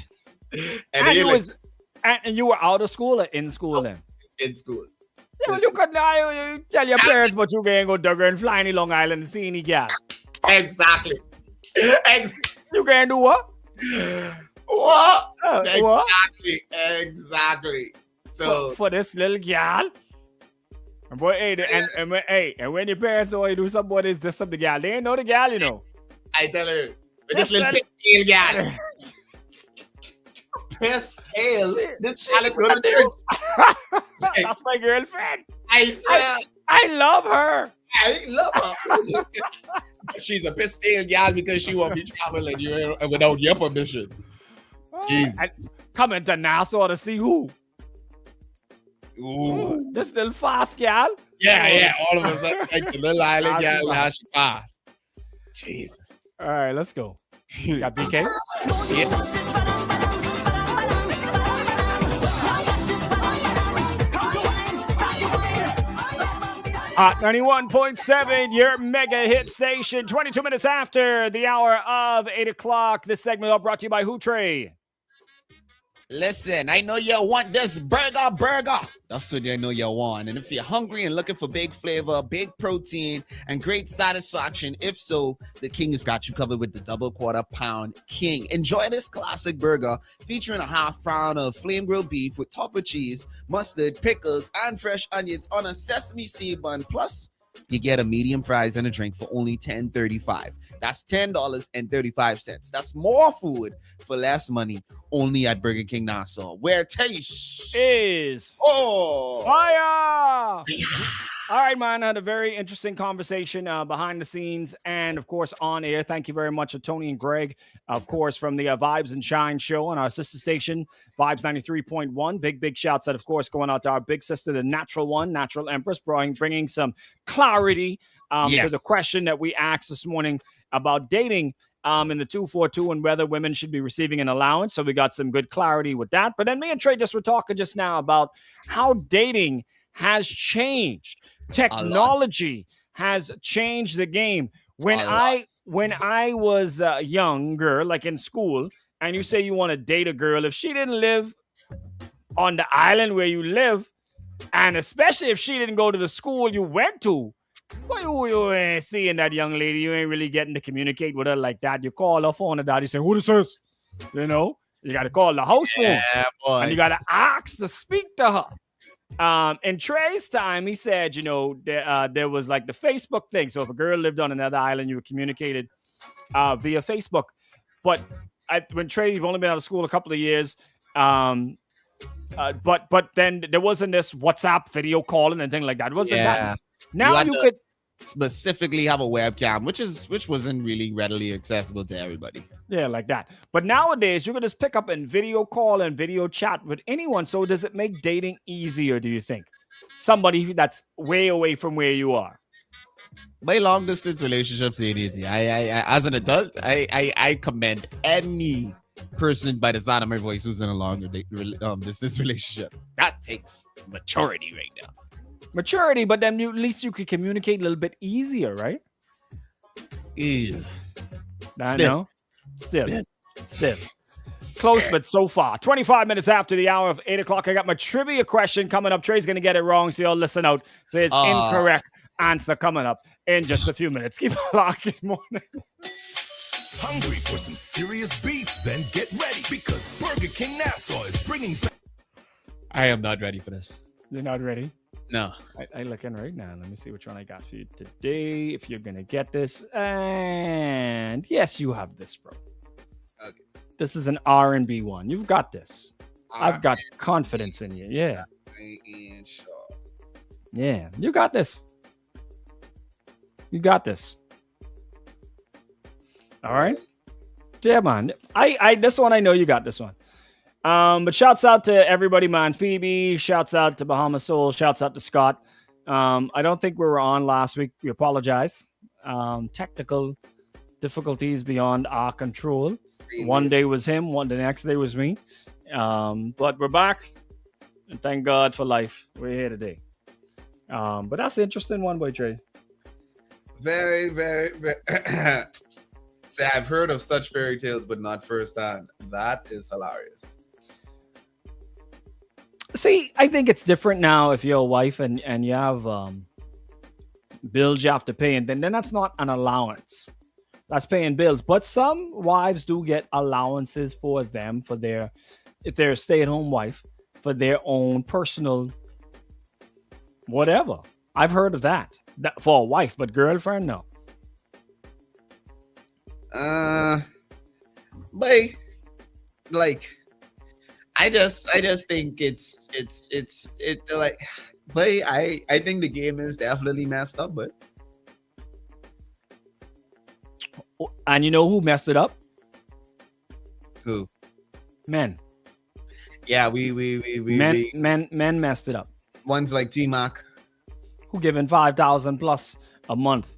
And you were out of school or in school then? In school. Yeah, you could you tell your parents, but you can't go dugger and fly in Long Island and see any gal. Exactly. You can't do what? What? Exactly. So for this little gal. And boy, and when your parents know you do something, boy, this something gal. They ain't know the gal, you know. I tell her, this little pistol gal. Pistol? This gal is going to church. That's my girlfriend. I swear. I love her. I love her. She's a pistol gal because she won't be traveling without your permission. Jesus. Coming to Nassau to see who? Ooh. This little fast gal? Yeah. All of a sudden, like the little island gal, now she passed. Jesus. All right, let's go. Got BK? Yeah. 91.7, your mega hit station. 22 minutes after the hour of 8 o'clock. This segment all brought to you by Hootrey. Listen, I know you want this burger. That's what I know you want. And if you're hungry and looking for big flavor, big protein, and great satisfaction, if so, the King has got you covered with the double quarter pound King. Enjoy this classic burger featuring a half pound of flame grilled beef with topper cheese, mustard, pickles, and fresh onions on a sesame seed bun. Plus, you get a medium fries and a drink for only $10.35. That's $10.35. That's more food for less money, only at Burger King Nassau, where taste is fire. All right, man. I had a very interesting conversation behind the scenes and, of course, on air. Thank you very much to Tony and Greg, of course, from the Vibes and Shine show on our sister station, Vibes 93.1. Big shouts out, of course, going out to our big sister, the Natural One, Natural Empress, bringing some clarity to the question that we asked this morning about dating in the 242 and whether women should be receiving an allowance. So we got some good clarity with that. But then me and Trey just were talking just now about how dating has changed. Technology has changed the game. When I was younger, like in school, and you say you want to date a girl, if she didn't live on the island where you live, and especially if she didn't go to the school you went to, well, you ain't seeing that young lady. You ain't really getting to communicate with her like that. You call her phone and daddy say, "Who this is?" You know, you got to call the house phone, and you got to ask to speak to her. In Trey's time, he said, you know, there was like the Facebook thing. So if a girl lived on another island, you were communicated via Facebook. But when Trey, you've only been out of school a couple of years, but then there wasn't this WhatsApp video calling and thing like that. It wasn't that. Now you could specifically have a webcam, which wasn't really readily accessible to everybody. Yeah, like that. But nowadays, you can just pick up and video call and video chat with anyone. So does it make dating easier, do you think? Somebody that's way away from where you are. My long distance relationships ain't easy. I as an adult, I commend any person by the sound of my voice who's in a long distance relationship. That takes maturity right now. Maturity, but then at least you could communicate a little bit easier, right? I know. Still. Close, but so far. 25 minutes after the hour of 8 o'clock, I got my trivia question coming up. Trey's going to get it wrong, so y'all listen out. There's incorrect answer coming up in just a few minutes. Keep locking morning. Hungry for some serious beef? Then get ready, because Burger King Nassau is bringing back... I am not ready for this. You're not ready? No. I looking right now. Let me see which one I got for you today. If you're going to get this. And yes, you have this, bro. Okay. This is an R&B one. You've got this. I've got confidence in you. Yeah. Yeah. You got this. You got this. All right. Yeah, man. I this one, I know you got this one. But shouts out to everybody, man. Phoebe, shouts out to Bahama Soul, shouts out to Scott. I don't think we were on last week. We apologize. Technical difficulties beyond our control. One day was him, the next day was me. But we're back. And thank God for life. We're here today. But that's an interesting one, boy, Trey. Very, very, very. Say, I've heard of such fairy tales, but not firsthand. That is hilarious. See, I think it's different now if you're a wife and you have bills you have to pay, and then that's not an allowance. That's paying bills. But some wives do get allowances for them, if they're a stay-at-home wife, for their own personal whatever. I've heard of that for a wife, but girlfriend, no. But like, I just think it's like, but I think the game is definitely messed up, but. And you know who messed it up? Who? Men. Yeah, men messed it up. Ones like T-Mac. Who giving $5,000 plus a month.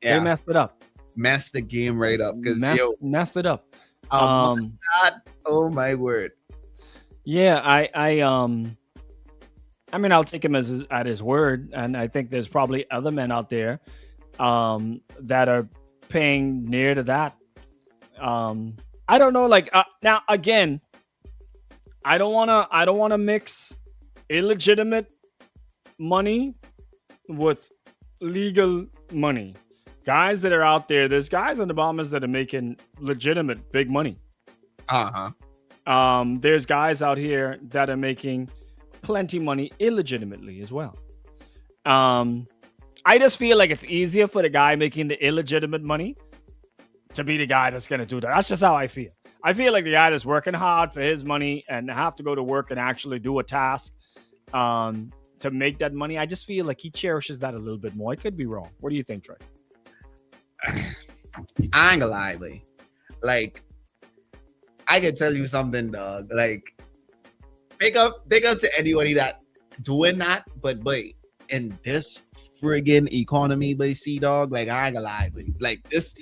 Yeah. They messed it up. messed the game right up. Because messed it up. Oh my word. Yeah, I mean, I'll take him at his word, and I think there's probably other men out there that are paying near to that. I don't know. Like now, again, I don't wanna mix illegitimate money with legal money. Guys that are out there, there's guys on the Bahamas that are making legitimate big money. There's guys out here that are making plenty money illegitimately as well. I just feel like it's easier for the guy making the illegitimate money to be the guy that's going to do that. That's just how I feel. I feel like the guy that's working hard for his money and have to go to work and actually do a task to make that money. I just feel like he cherishes that a little bit more. I could be wrong. What do you think, Trey? I ain't gonna lie, boy. Like, I can tell you something, dog. Like, big up to anybody that doing that. But boy, in this friggin' economy, boy, see, dog. Like, I ain't gonna lie, boy. Like, this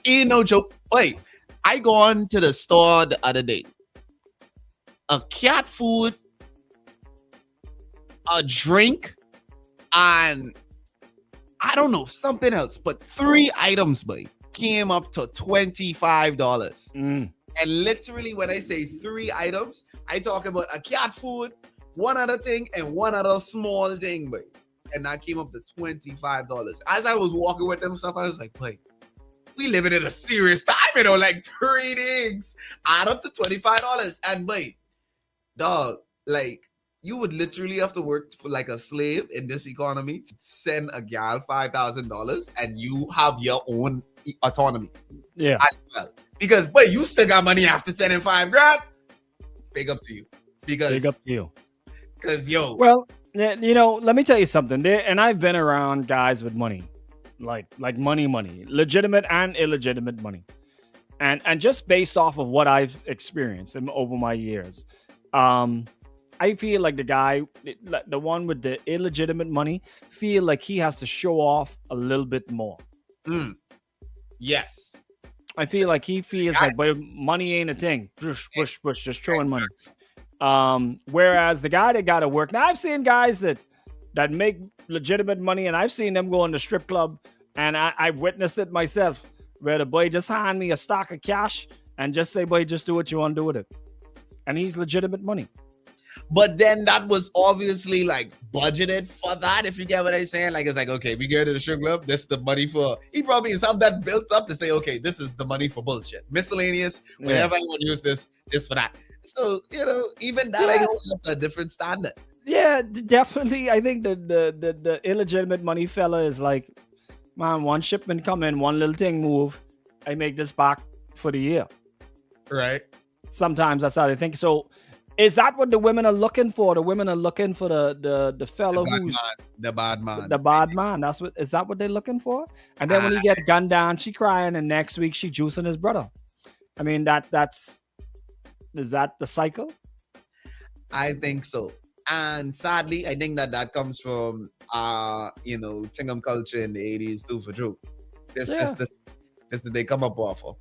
ain't no joke. Wait, I gone to the store the other day. A cat food, a drink, and I don't know, something else, but 3 items, boy, came up to $25. And literally, when I say 3 items, I talk about a cat food, one other thing, and one other small thing, boy. And that came up to $25. As I was walking with them stuff, I was like, boy, we living in a serious time, you know, like 3 things add up to $25. And boy, dog, like, you would literally have to work for like a slave in this economy to send a gal $5,000 and you have your own autonomy. Yeah. As well. Because, but you still got money after sending $5,000. Big up to you. Big up to you. Because, yo. Well, you know, let me tell you something. And I've been around guys with money. Like money. Legitimate and illegitimate money. And just based off of what I've experienced over my years, I feel like the guy, the one with the illegitimate money, feel like he has to show off a little bit more. Yes. I feel like he feels like, but money ain't a thing. Push, just throwing money. Whereas the guy that got to work. Now, I've seen guys that make legitimate money, and I've seen them go in the strip club, and I've witnessed it myself, where the boy just hand me a stock of cash and just say, boy, just do what you want to do with it. And he's legitimate money. But then that was obviously like budgeted for that, if you get what I'm saying. Like, it's like, okay, we go to the strip club, this is the money for, he probably is have that built up to say, okay, this is the money for bullshit. Miscellaneous, whenever I want to use this for that. So, you know, even that, I know that's a different standard. Yeah, definitely. I think the illegitimate money fella is like, man, one shipment come in, one little thing move, I make this back for the year. Right. Sometimes that's how they think. So, is that what the women are looking for? The women are looking for the fellow who's the bad man. The bad man. Is that what they're looking for? And then when he get gunned down, she crying, and next week she juicing his brother. I mean, is that the cycle? I think so. And sadly, I think that comes from Tingum culture in the 80s too, for true. This is they come up off of.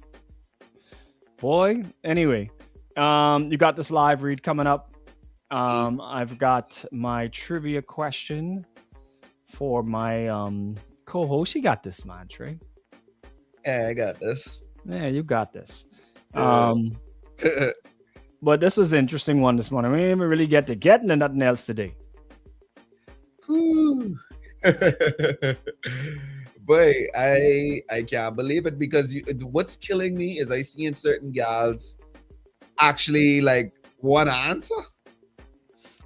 Boy, anyway. You got this live read coming up. I've got my trivia question for my co-host. You got this, man, Trey. Yeah, I got this. Yeah, you got this. But this was an interesting one this morning. We didn't even really get into nothing else today. Boy, I can't believe it, because what's killing me is I see in certain gals actually like want to answer.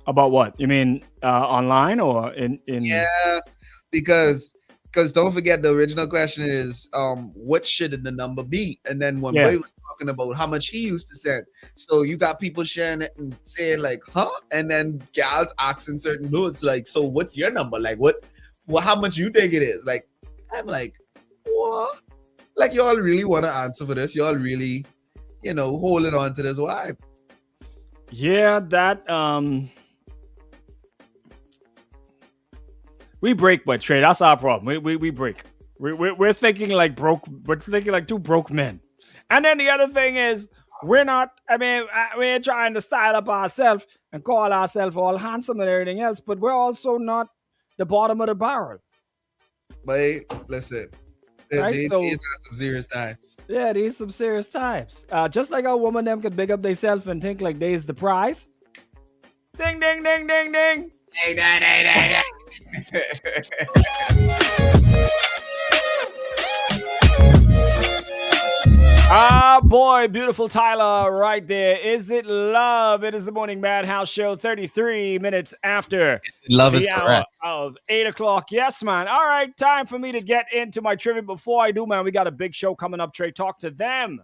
About what? You mean online or in? Yeah, because don't forget, the original question is what should the number be? And then when Boy was talking about how much he used to send, so you got people sharing it and saying like, huh? And then gals asking certain dudes like, so what's your number? Like, how much you think it is? Like, I'm like, what? Like, y'all really want to answer for this? Y'all really, holding on to this vibe? Yeah, that we break, but Trey, that's our problem. We break. We're thinking like broke. We're thinking like two broke men. And then the other thing is, we're not. I mean, we're trying to style up ourselves and call ourselves all handsome and everything else, but we're also not the bottom of the barrel. But listen, Right? these are some serious times. Yeah, these some serious times. Just like a woman them could big up themselves and think like they's the prize. Ding, ding, ding, ding, ding. Hey, hey. Boy, beautiful Tyler right there. Is it love? It is the Morning Madhouse Show, 33 minutes after Love the is hour correct. of 8 o'clock. Yes, man. All right, time for me to get into my trivia. Before I do, man, we got a big show coming up, Trey. Talk to them.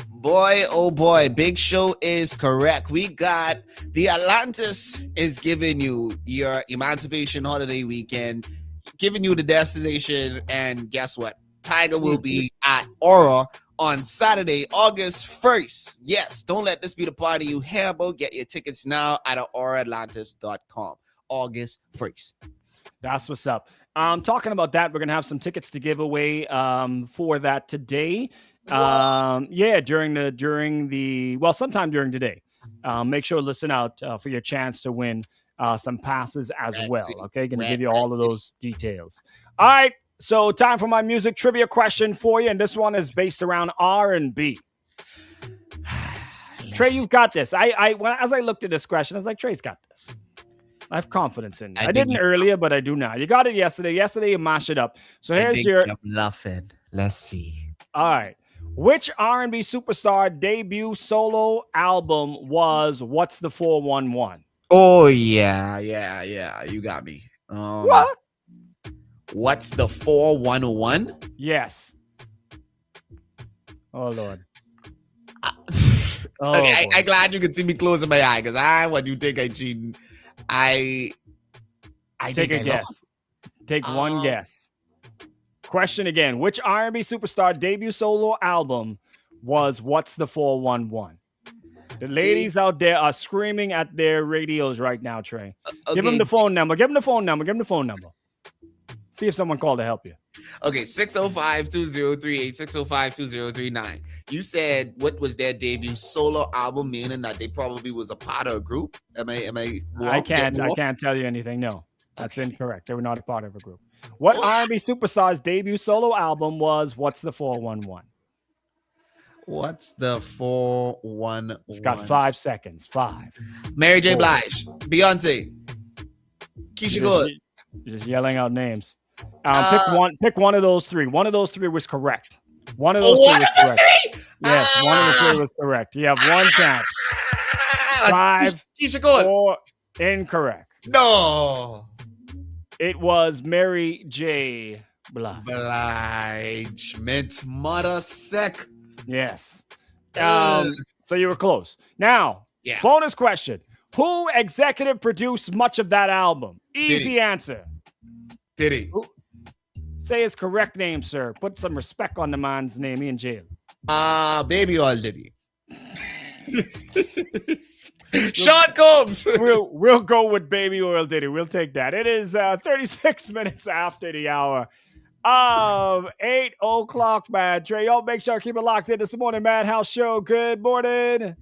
Boy, oh boy, big show is correct. We got the Atlantis is giving you your Emancipation Holiday Weekend, giving you the destination, and guess what? Tiger will be at Aura on Saturday, August 1st. Yes, don't let this be the party you hear about. Get your tickets now at auraatlantis.com. August 1st. That's what's up. Talking about that, we're going to have some tickets to give away for that today. Sometime during today. Make sure to listen out for your chance to win some passes as well. Okay, going to give you all of those details. All right, so time for my music trivia question for you, and this one is based around R&B. Trey, you've got this. As I looked at this question, I was like, Trey's got this. I have confidence in you. I didn't earlier, but I do now. You got it yesterday. Yesterday, you mashed it up. So here's your... Bluffing. Let's see. All right. Which R&B superstar debut solo album was What's the 411? Oh, yeah. You got me. What? What's the 411? Yes. Oh, Lord. Okay, I'm glad you can see me closing my eye, because what you think I cheating? I take a guess. Take one guess. Question again. Which R&B superstar debut solo album was What's the 411? The ladies out there are screaming at their radios right now, Trey. Okay. Give them the phone number. See if someone called to help you. Okay, 605-2038, 605-2039. You said what was their debut solo album, meaning that they probably was a part of a group? Am I wrong? I can't tell you anything. No. That's incorrect. They were not a part of a group. What R&B superstar's debut solo album was What's the 411? What's the 411? You've got 5 seconds. 5. Mary J. Blige, Beyonce, Keisha Cole. You're just yelling out names. Pick one of those three. One of those three was correct. One of those three was correct. Yes, one of the three was correct. You have one chance. 5, Keisha Cole. 4, incorrect. No. It was Mary J. Blige. Mint mother sick. Yes. So you were close. Now, bonus question. Who executive produced much of that album? Easy answer. Diddy. Say his correct name, sir. Put some respect on the man's name. He in jail. Baby oil Diddy. Sean Combs. We'll go with Baby Oil Diddy. We'll take that. It is 36 minutes after the hour of 8 o'clock, man. Trey, y'all make sure to keep it locked in this morning Madhouse Show. Good morning.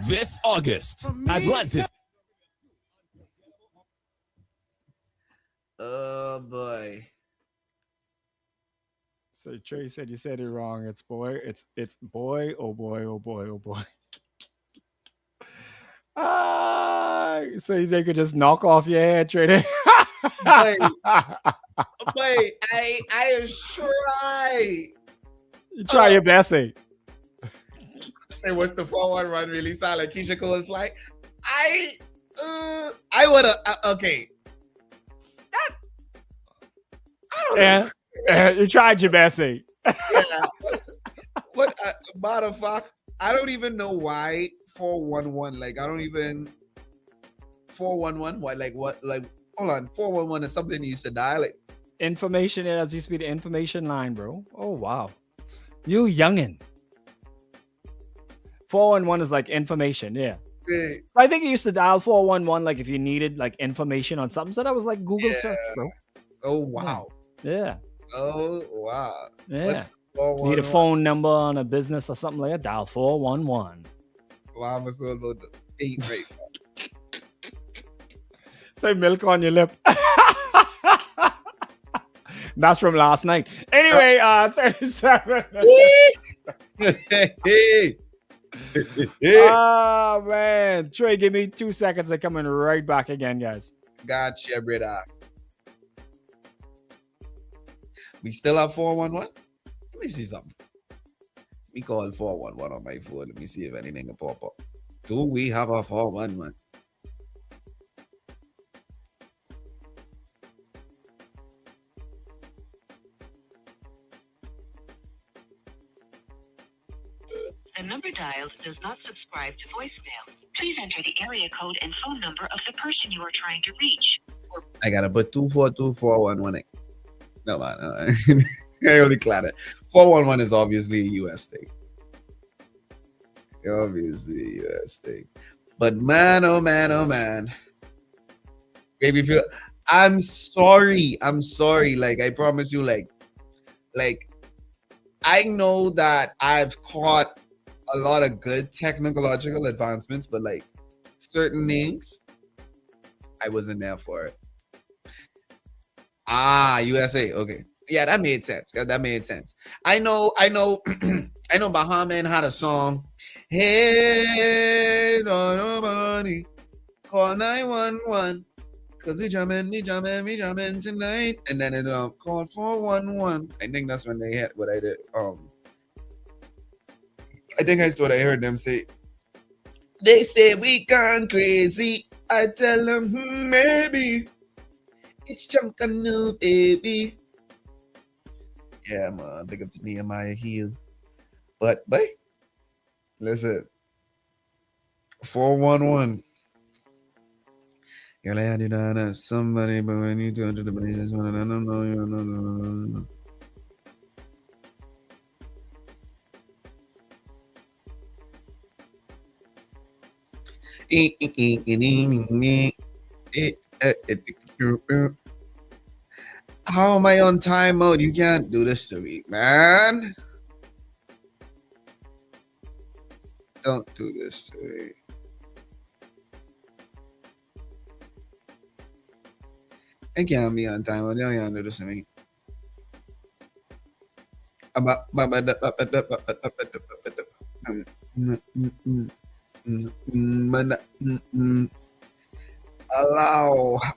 This August, Atlantis. Oh boy. So Trey said you said it wrong. It's boy. It's boy. Oh boy. Oh boy. Oh boy. So they could just knock off your head, Trey. Wait, I try. You try your best, eh? Say what's the 411 really sound like Keisha Cole is like, I would have okay. Yeah, you tried your best, eh? Yeah. What matter of fact, I don't even know why 411. Like I don't even 411. Why? Like what? Like hold on, 411 is something you used to dial. Like information. It used to be the information line, bro. Oh wow, you youngin. 411 is like information, yeah. I think you used to dial 411 like if you needed like information on something. So that was like Google search, bro. Oh wow. Yeah. Oh wow. Yeah. What's Need a 411? phone number on a business or something like that, dial 411. Wow, I'm so about the 8 right. Say milk on your lip. That's from last night. Anyway, 37. Hey. Oh, man. Trey, give me 2 seconds. I'm coming right back again, guys. Gotcha, brother. We still have 411? Let me see something. We call 411 on my phone. Let me see if anything can pop up. Do we have a 411? The number dialed does not subscribe to voicemail. Please enter the area code and phone number of the person you are trying to reach. I gotta put 2424118. No, man. No. I only cloud it. 411 is obviously a US thing. Obviously a US thing. But man, oh man, oh man. Baby, feel I'm sorry. I'm sorry. Like, I promise you, like I know that I've caught a lot of good technological advancements, but like certain things, I wasn't there for it. USA. Okay. Yeah, that made sense. That made sense. I know I know Bahaman had a song. Hey, don't nobody call 911. Cause we jamming tonight. And then it called 411. I think that's when they had what I did. I think that's what I heard them say. They say we gone crazy. I tell them maybe it's Chunkanu, baby. Yeah, man. Big up to Nehemiah Hill. But listen. 411. Girl, I had it on somebody, but when you do enter the business, I don't know you. No. How am I on timeout? You can't do this to me, man. Don't do this to me. I can't be on timeout. You can't do this to me.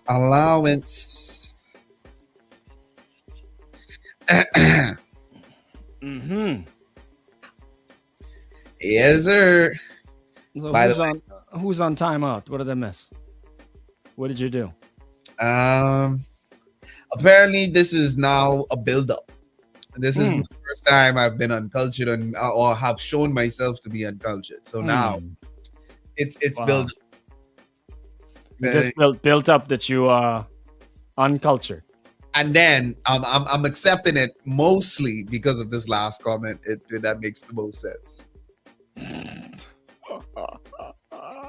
Allowance. Yes, sir. So By who's the way, who's on timeout? What did I miss? What did you do? Apparently this is now a build-up. This is the first time I've been uncultured or have shown myself to be uncultured. So now it's built. It just built up that you are uncultured. And then I'm accepting it mostly because of this last comment. That makes the most sense.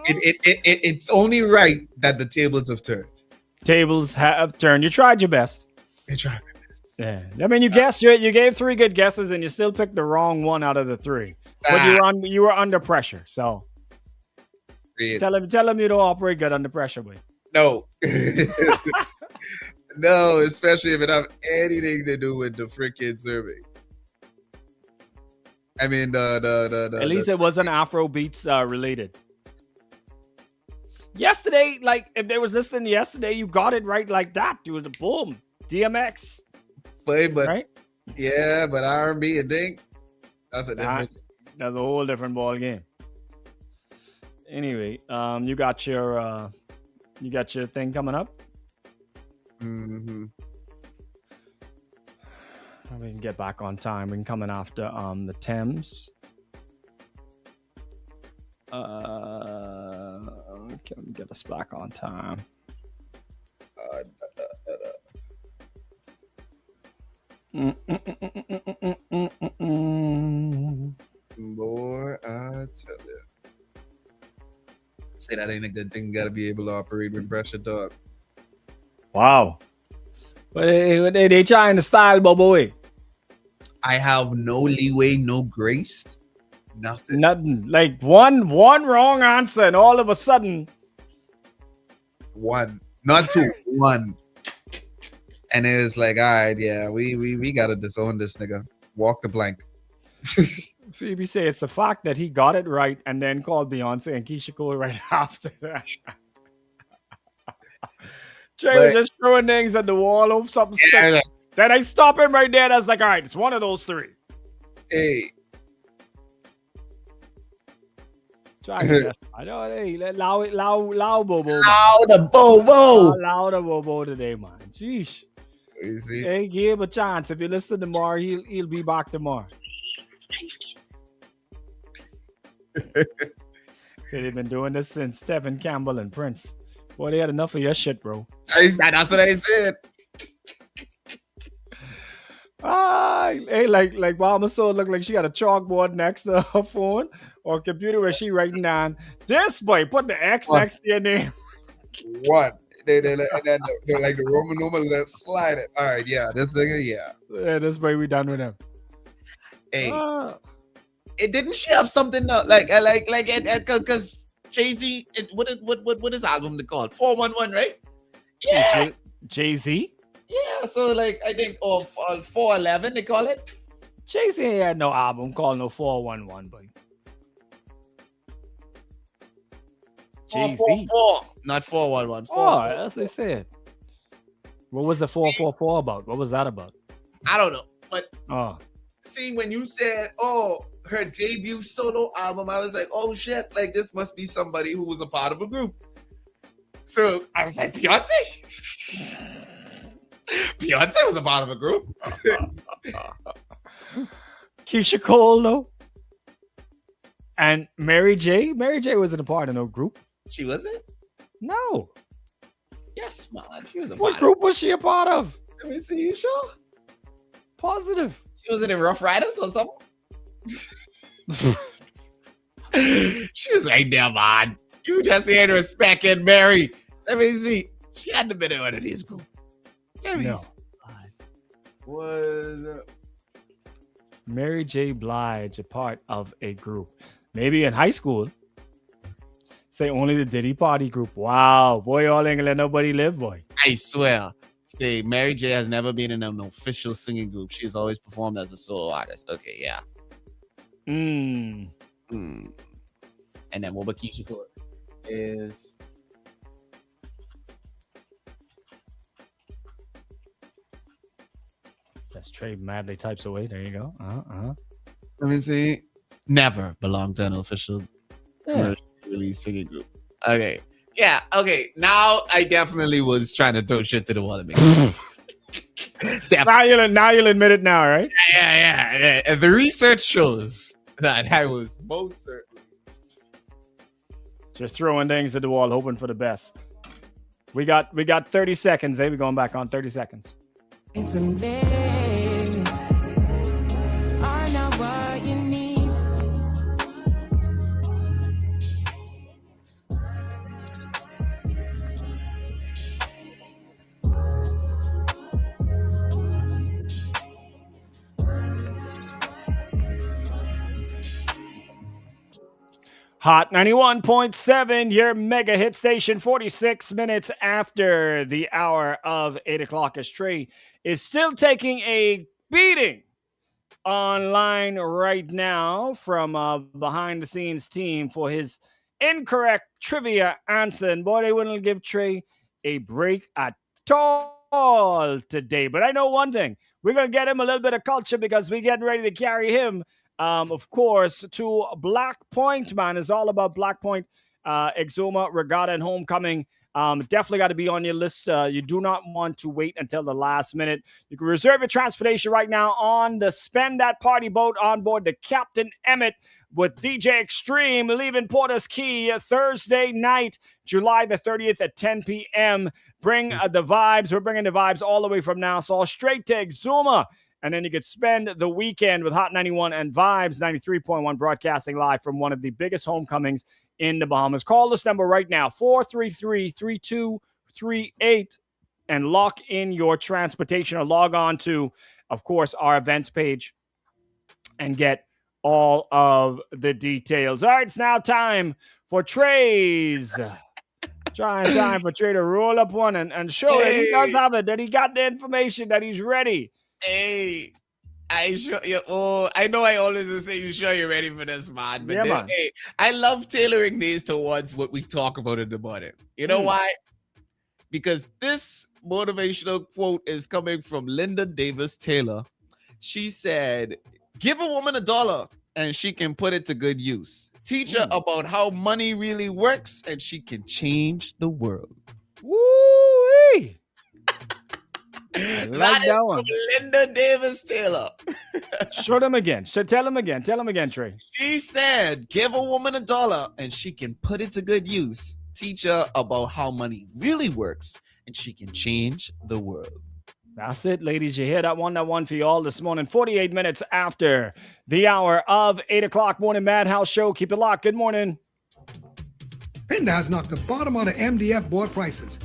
It's only right that the tables have turned. Tables have turned. You tried your best. I tried my best. Yeah. I mean, you guessed. You gave 3 good guesses, and you still picked the wrong one out of the 3. But you were under pressure. So tell him you don't operate good under pressure, boy. No. No, especially if it have anything to do with the freaking survey. I mean, at least it wasn't Afro beats related. Yesterday, like if they was listening yesterday, you got it right like that. You was a boom, DMX. But right? Yeah, but R&B, I think that's a different. That's a whole different ball game. Anyway, you got your thing coming up. Mm-hmm. We can get back on time. We can come in after the Thames. Can get us back on time. Boy, I tell you. Say that ain't a good thing. You gotta be able to operate with pressure, dog. Wow. But they trying to style boy. I have no leeway, no grace, nothing. Nothing. Like one wrong answer, and all of a sudden, one, not two, one. And it was like, all right, yeah, we gotta disown this nigga. Walk the blank. Phoebe say it's the fact that he got it right and then called Beyonce and Keisha Cole right after that. Trey was just throwing things at the wall, hope something sticks. Then I stop him right there. And I was like, all right, it's one of those three. Hey. Try to I know, hey, loud bobo. Loud bobo. Loud bobo today, man. Jeez. You see? Hey, give him a chance. If you listen tomorrow, he'll be back tomorrow. Say they've been doing this since Stephen Campbell and Prince. Boy, they had enough of your shit, bro. That's what I said. Hey, like Mama so look like she got a chalkboard next to her phone or computer where she writing down this boy. Put the X next to your name. What? They're like the Roman numeral. Let's slide it. All right, yeah, this nigga, yeah. Yeah, this way we done with him. Hey, it didn't she have something like because Jay-Z, what is album they called? 411, right? Yeah, Jay-Z. Yeah, so like I think 411 they call it. Jay-Z had no album called no 411, but Jay-Z. Not 411. Oh, that's what they said. What was the 444 about? What was that about? I don't know, but see, when you said, her debut solo album, I was like, oh shit, like this must be somebody who was a part of a group. So I was like, Beyonce? Beyonce was a part of a group. Keisha Cole, though. And Mary J. Mary J wasn't a part of no group. She wasn't? No. Yes, man. She was a part. What group was she a part of? Let me see. You sure? Positive. She wasn't in Rough Riders or something? She was right there, man. You just ain't respecting Mary. Let me see. She hadn't been in one of these groups. Let me see. Was Mary J. Blige a part of a group? Maybe in high school. Say only the Diddy Party group. Wow. Boy, all ain't gonna let nobody live, boy. I swear. Say Mary J. has never been in an official singing group. She has always performed as a solo artist. Okay, yeah. And then what about Keisha Cole is that's Trey madly types away. There you go. Let me see. Never belonged to an official release singing group. Okay. Yeah, okay. Now I definitely was trying to throw shit to the wall. Now you'll admit it now, right? Yeah. The research shows that I was most certainly just throwing things at the wall, hoping for the best. We got 30 seconds. We're going back on 30 seconds. Are not what you need. Hot 91.7, your mega hit station, 46 minutes after the hour of 8 o'clock. As Trey is still taking a beating online right now from behind the scenes team for his incorrect trivia answer. And boy, they wouldn't give Trey a break at all today. But I know one thing. We're going to get him a little bit of culture because we're getting ready to carry him of course, to Black Point, man. It's all about Black Point, Exuma, Regatta, and Homecoming. Definitely got to be on your list. You do not want to wait until the last minute. You can reserve your transportation right now on the Spend That Party boat on board the Captain Emmett with DJ Extreme, leaving Porter's Key Thursday night, July the 30th at 10 p.m. Bring the vibes. We're bringing the vibes all the way from Nassau straight to Exuma. And then you could spend the weekend with Hot 91 and Vibes 93.1 broadcasting live from one of the biggest homecomings in the Bahamas. Call this number right now, 433-3238. and lock in your transportation, or log on to, of course, our events page and get all of the details. All right, it's now time for Trey's. Time for Trey to roll up one and show that he does have it, that he got the information, that he's ready. Hey, I sure you. Oh, I know I always say you sure you're ready for this, man. But Yeah, man. Hey, I love tailoring these towards what we talk about in the morning. You know why? Because this motivational quote is coming from Linda Davis Taylor. She said, "Give a woman $1 and she can put it to good use. Teach her about how money really works and she can change the world." Woo-wee! That is from Linda Davis Taylor. Show them again. Tell him again. Tell him again, Trey. She said, "Give a woman $1 and she can put it to good use. Teach her about how money really works and she can change the world." That's it, ladies. You hear that one for you all this morning. 48 minutes after the hour of 8 o'clock morning Madhouse Show. Keep it locked. Good morning. Pinda has knocked the bottom out of MDF board prices.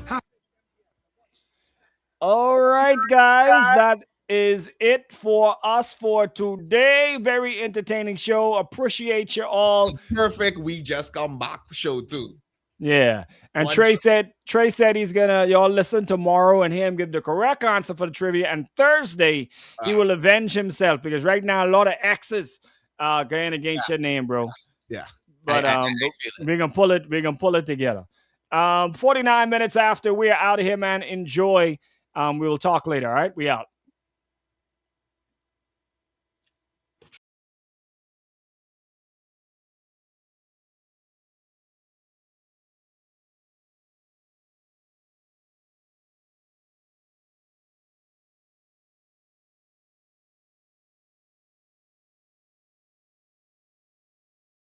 All right, guys. That is it for us for today. Very entertaining show. Appreciate you all. Perfect. We just come back show too. Yeah. And Trey said he's gonna y'all listen tomorrow and hear him give the correct answer for the trivia. And Thursday he will avenge himself, because right now a lot of X's going against your name, bro. Yeah. But we're gonna pull it. We're gonna pull it together. 49 minutes after, we are out of here, man. Enjoy. We will talk later. All right, we out.